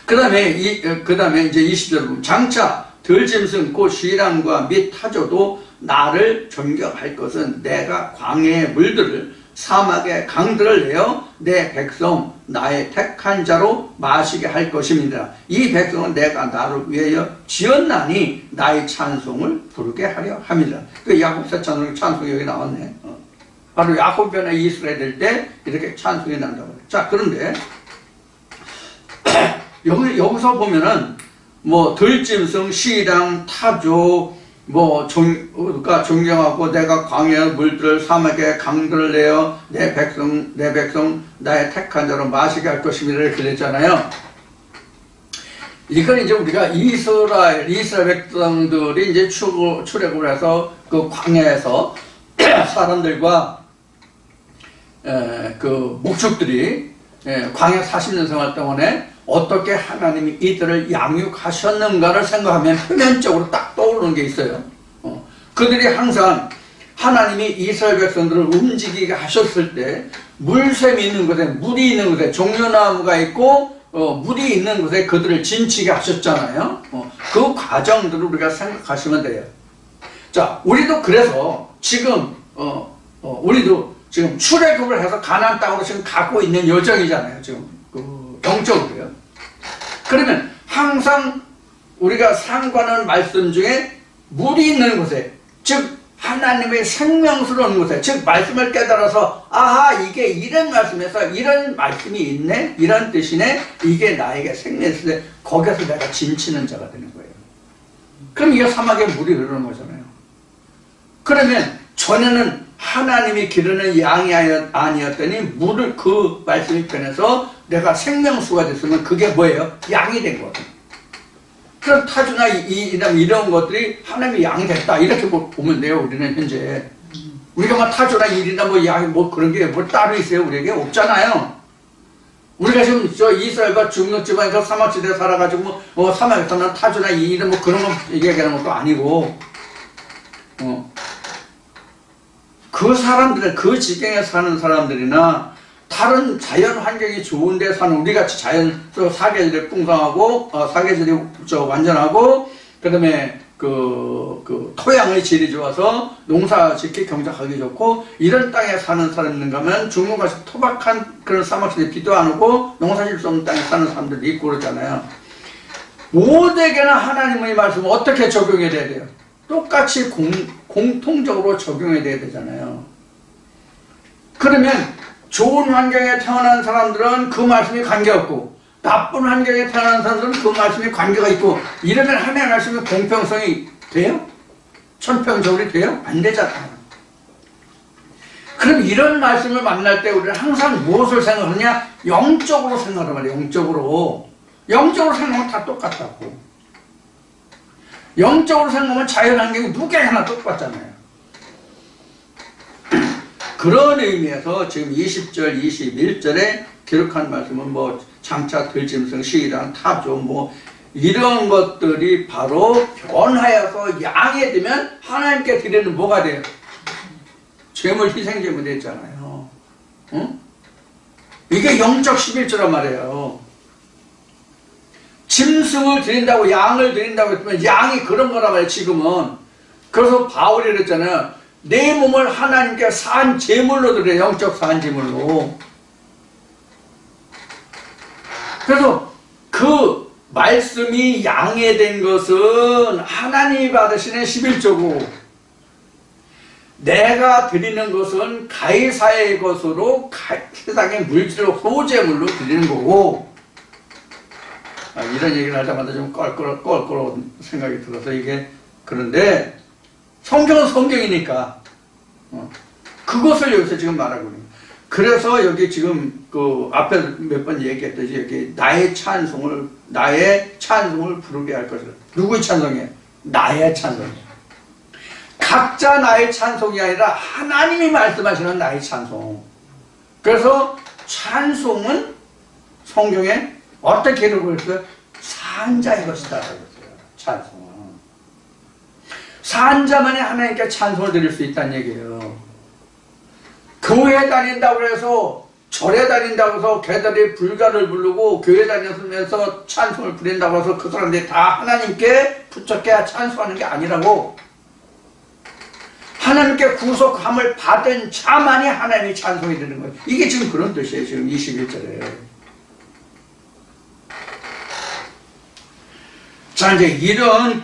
그 다음에 이제 20절 보면, 장차 들짐승 곧 시람과 및 타조도 나를 존경할 것은 내가 광야의 물들을 사막의 강들을 내어 내 백성 나의 택한 자로 마시게 할 것입니다. 이 백성은 내가 나를 위하여 지었나니 나의 찬송을 부르게 하려 합니다. 그 야곱새 찬송이 여기 나왔네. 바로 야곱 변에 이스라엘 될 때 이렇게 찬송이 난다고. 자, 그런데 여기서 보면은 들짐승, 시랑, 타조, 그러니까 존경하고 내가 광야의 물들을 사막의 강들을 내어 내 백성 나의 택한 자로 마시게 할 것입니다 이렇게 됐잖아요. 이건 이제 우리가 이스라엘 백성들이 이제 출애굽을 해서 그 광야에서 사람들과 그 목축들이 광야 40년 생활 동안에 어떻게 하나님이 이들을 양육하셨는가를 생각하면 표면적으로 딱 떠오르는 게 있어요. 그들이 항상 하나님이 이스라엘 백성들을 움직이게 하셨을 때 물샘이 있는 곳에 물이 있는 곳에 종려나무가 있고 물이 있는 곳에 그들을 진치게 하셨잖아요. 그 과정들을 우리가 생각하시면 돼요. 자, 우리도 그래서 지금 우리도 지금 출애굽을 해서 가나안 땅으로 지금 가고 있는 여정이잖아요. 지금 영적으로요. 그러면 항상 우리가 상관하는 말씀 중에 물이 있는 곳에, 즉 하나님의 생명스러운 곳에, 즉 말씀을 깨달아서 아하, 이게 이런 말씀에서 이런 말씀이 있네, 이런 뜻이네, 이게 나에게 생명이 있을 때 거기서 내가 진치는 자가 되는 거예요. 그럼 이게 사막에 물이 흐르는 거잖아요. 그러면 전에는 하나님이 기르는 양이 아니었더니 물을 그 말씀이 변해서 내가 생명수가 됐으면 그게 뭐예요? 양이 된 거거든요. 그럼 타주나 이런 것들이 하나님의 양이 됐다, 이렇게 보면 돼요. 우리는 현재 우리가 막 타주나 일이나 뭐 양, 뭐 그런 게 뭐 따로 있어요? 우리에게 없잖아요. 우리가 지금 저 이스라엘과 중동 지방에서 사막지대에 살아가지고 사막에서는 타주나 일이나 뭐 그런 거 얘기하는 것도 아니고 그 사람들은 그 지경에 사는 사람들이나 다른 자연 환경이 좋은데 사는 우리같이 자연 사계절이 풍성하고 사계절이 완전하고 그다음에 그 토양의 질이 좋아서 농사 짓기 경작하기 좋고 이런 땅에 사는 사람인가 하면 중국같이 토박한 그런 사막지대 비도 안 오고 농사 질 수 없는 땅에 사는 사람들이 있고 그러잖아요. 모두에게나 하나님의 말씀을 어떻게 적용해야 돼요? 똑같이 공통적으로 적용해야 되잖아요. 그러면 좋은 환경에 태어난 사람들은 그 말씀이 관계없고 나쁜 환경에 태어난 사람들은 그 말씀이 관계가 있고 이러면 하나님의 말씀이 공평성이 돼요? 천평적으로 돼요? 안 되잖아요. 그럼 이런 말씀을 만날 때 우리는 항상 무엇을 생각하느냐? 영적으로 생각하란 말이에요. 영적으로 생각하면 다 똑같다고. 영적으로 생각하면 자연환경이 누구에게나 똑같잖아요. 그런 의미에서 지금 20절, 21절에 기록한 말씀은 뭐 장차 들짐승, 시기랑 타조 뭐 이런 것들이 바로 변하여서 양이 되면 하나님께 드리는 뭐가 돼요? 제물, 희생제물이 됐잖아요. 응? 이게 영적 11조란 말이에요. 짐승을 드린다고 양을 드린다고 했으면 양이 그런 거란 말이에요. 지금은. 그래서 바울이 그랬잖아요. 내 몸을 하나님께 산 제물로 드려요. 영적 산 제물로. 그래서 그 말씀이 양해된 것은 하나님이 받으시는 11조고 내가 드리는 것은 가이사의 것으로 세상의 물질로 소제물로 드리는 거고 이런 얘기를 하자마자 좀 껄끄러운 생각이 들어서 이게 그런데 성경은 성경이니까 그것을 여기서 지금 말하고 있는 거예요. 그래서 여기 지금 그 앞에 몇 번 얘기했듯이 여기 나의 찬송을 부르게 할 것을 누구의 찬송이에요? 나의 찬송이에요. 각자 나의 찬송이 아니라 하나님이 말씀하시는 나의 찬송. 그래서 찬송은 성경에 어떻게 기록을 했어요? 산자의 것이다. 찬송은 산자만이 하나님께 찬송을 드릴 수 있다는 얘기예요. 교회 다닌다고 해서 절에 다닌다고 해서 걔들이 불가를 부르고 교회 다니면서 찬송을 부린다고 해서 그 사람들이 다 하나님께 부쩍게 찬송하는 게 아니라고. 하나님께 구속함을 받은 자만이 하나님이 찬송이 되는 거예요. 이게 지금 그런 뜻이에요. 지금 21절에. 자, 이제 이런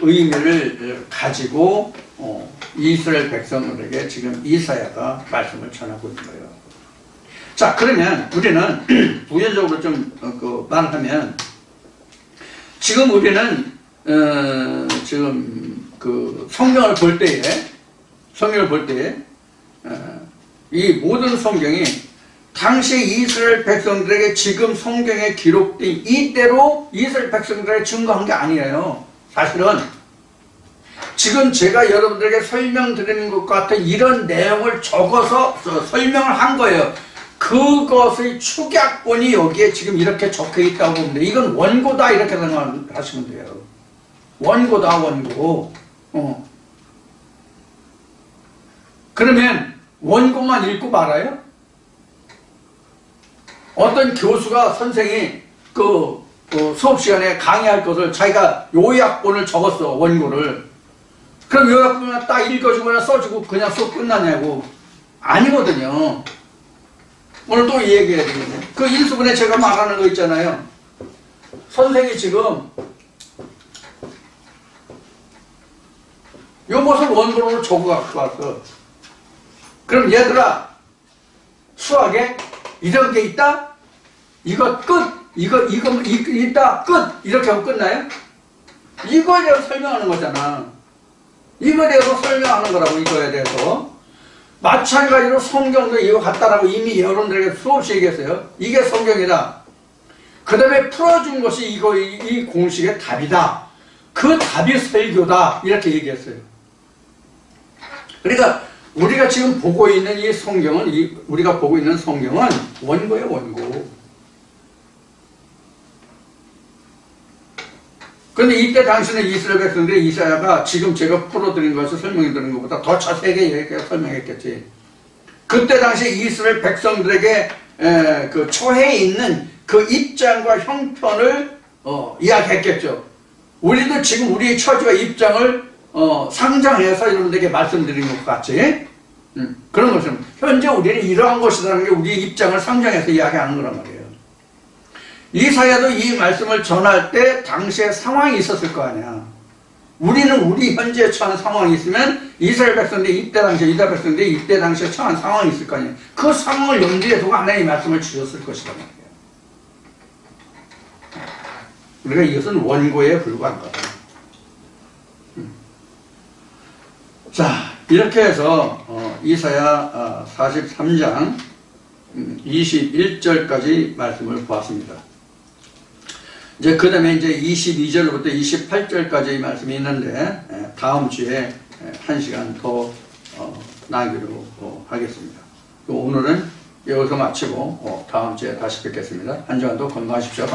의미를 가지고 이스라엘 백성들에게 지금 이사야가 말씀을 전하고 있는 거예요. 자, 그러면 우리는 부연적으로 좀 말하면 지금 우리는 지금 그 성경을 볼 때에 이 모든 성경이 당시 이스라엘 백성들에게 지금 성경에 기록된 이대로 이스라엘 백성들에게 증거한 게 아니에요. 사실은 지금 제가 여러분들에게 설명드리는 것 같은 이런 내용을 적어서 설명을 한 거예요. 그것의 축약본이 여기에 지금 이렇게 적혀 있다고 보면 돼요. 이건 원고다 이렇게 생각하시면 돼요. 원고다 원고. 그러면 원고만 읽고 말아요? 어떤 교수가 선생이 수업 시간에 강의할 것을 자기가 요약본을 적었어, 원고를. 그럼 요약본을 딱 읽어주거나 써주고 그냥 수업 끝나냐고. 아니거든요. 오늘 또 얘기해야 되겠네. 그 인수분해 제가 말하는 거 있잖아요. 선생이 지금 요것을 원본으로 적어 갖고 왔어. 그럼 얘들아, 수학에 이런 게 있다? 이거 끝! 이거 있다? 끝! 이렇게 하면 끝나요? 이거에 대해서 설명하는 거잖아. 이거에 대해서 설명하는 거라고, 이거에 대해서. 마찬가지로 성경도 이거 같다라고 이미 여러분들에게 수없이 얘기했어요. 이게 성경이다. 그 다음에 풀어준 것이 이 공식의 답이다. 그 답이 설교다. 이렇게 얘기했어요. 그러니까 우리가 지금 보고 있는 이 성경은, 우리가 보고 있는 성경은 원고예요, 원고. 근데 이때 당시는 이스라엘 백성들이 이사야가 지금 제가 풀어드린 것을 설명해 드린 것보다 더 자세하게 설명했겠지. 그때 당시 이스라엘 백성들에게 그 처해에 있는 그 입장과 형편을 이야기했겠죠. 우리도 지금 우리의 처지와 입장을 상정해서 여러분들에게 말씀드린 것 같지? 그런 것은 현재 우리는 이러한 것이라는 게 우리의 입장을 상정해서 이야기하는 거란 말이에요. 이사야도 이 말씀을 전할 때 당시에 상황이 있었을 거 아니야. 우리는 우리 현재에 처한 상황이 있으면 이스라엘 백성들이 이때 당시에 유다 백성들이 이때 당시에 처한 상황이 있을 거 아니야. 그 상황을 염두에 두고 하나님의 말씀을 주셨을 것이란 말이에요. 우리가 이것은 원고에 불과한 거다. 자, 이렇게 해서 이사야 43장 21절까지 말씀을 보았습니다. 이제 그 다음에 이제 22절부터 28절까지 말씀이 있는데 다음 주에 1시간 더 나기로 하겠습니다. 오늘은 여기서 마치고 다음 주에 다시 뵙겠습니다. 한 주간도 건강하십시오.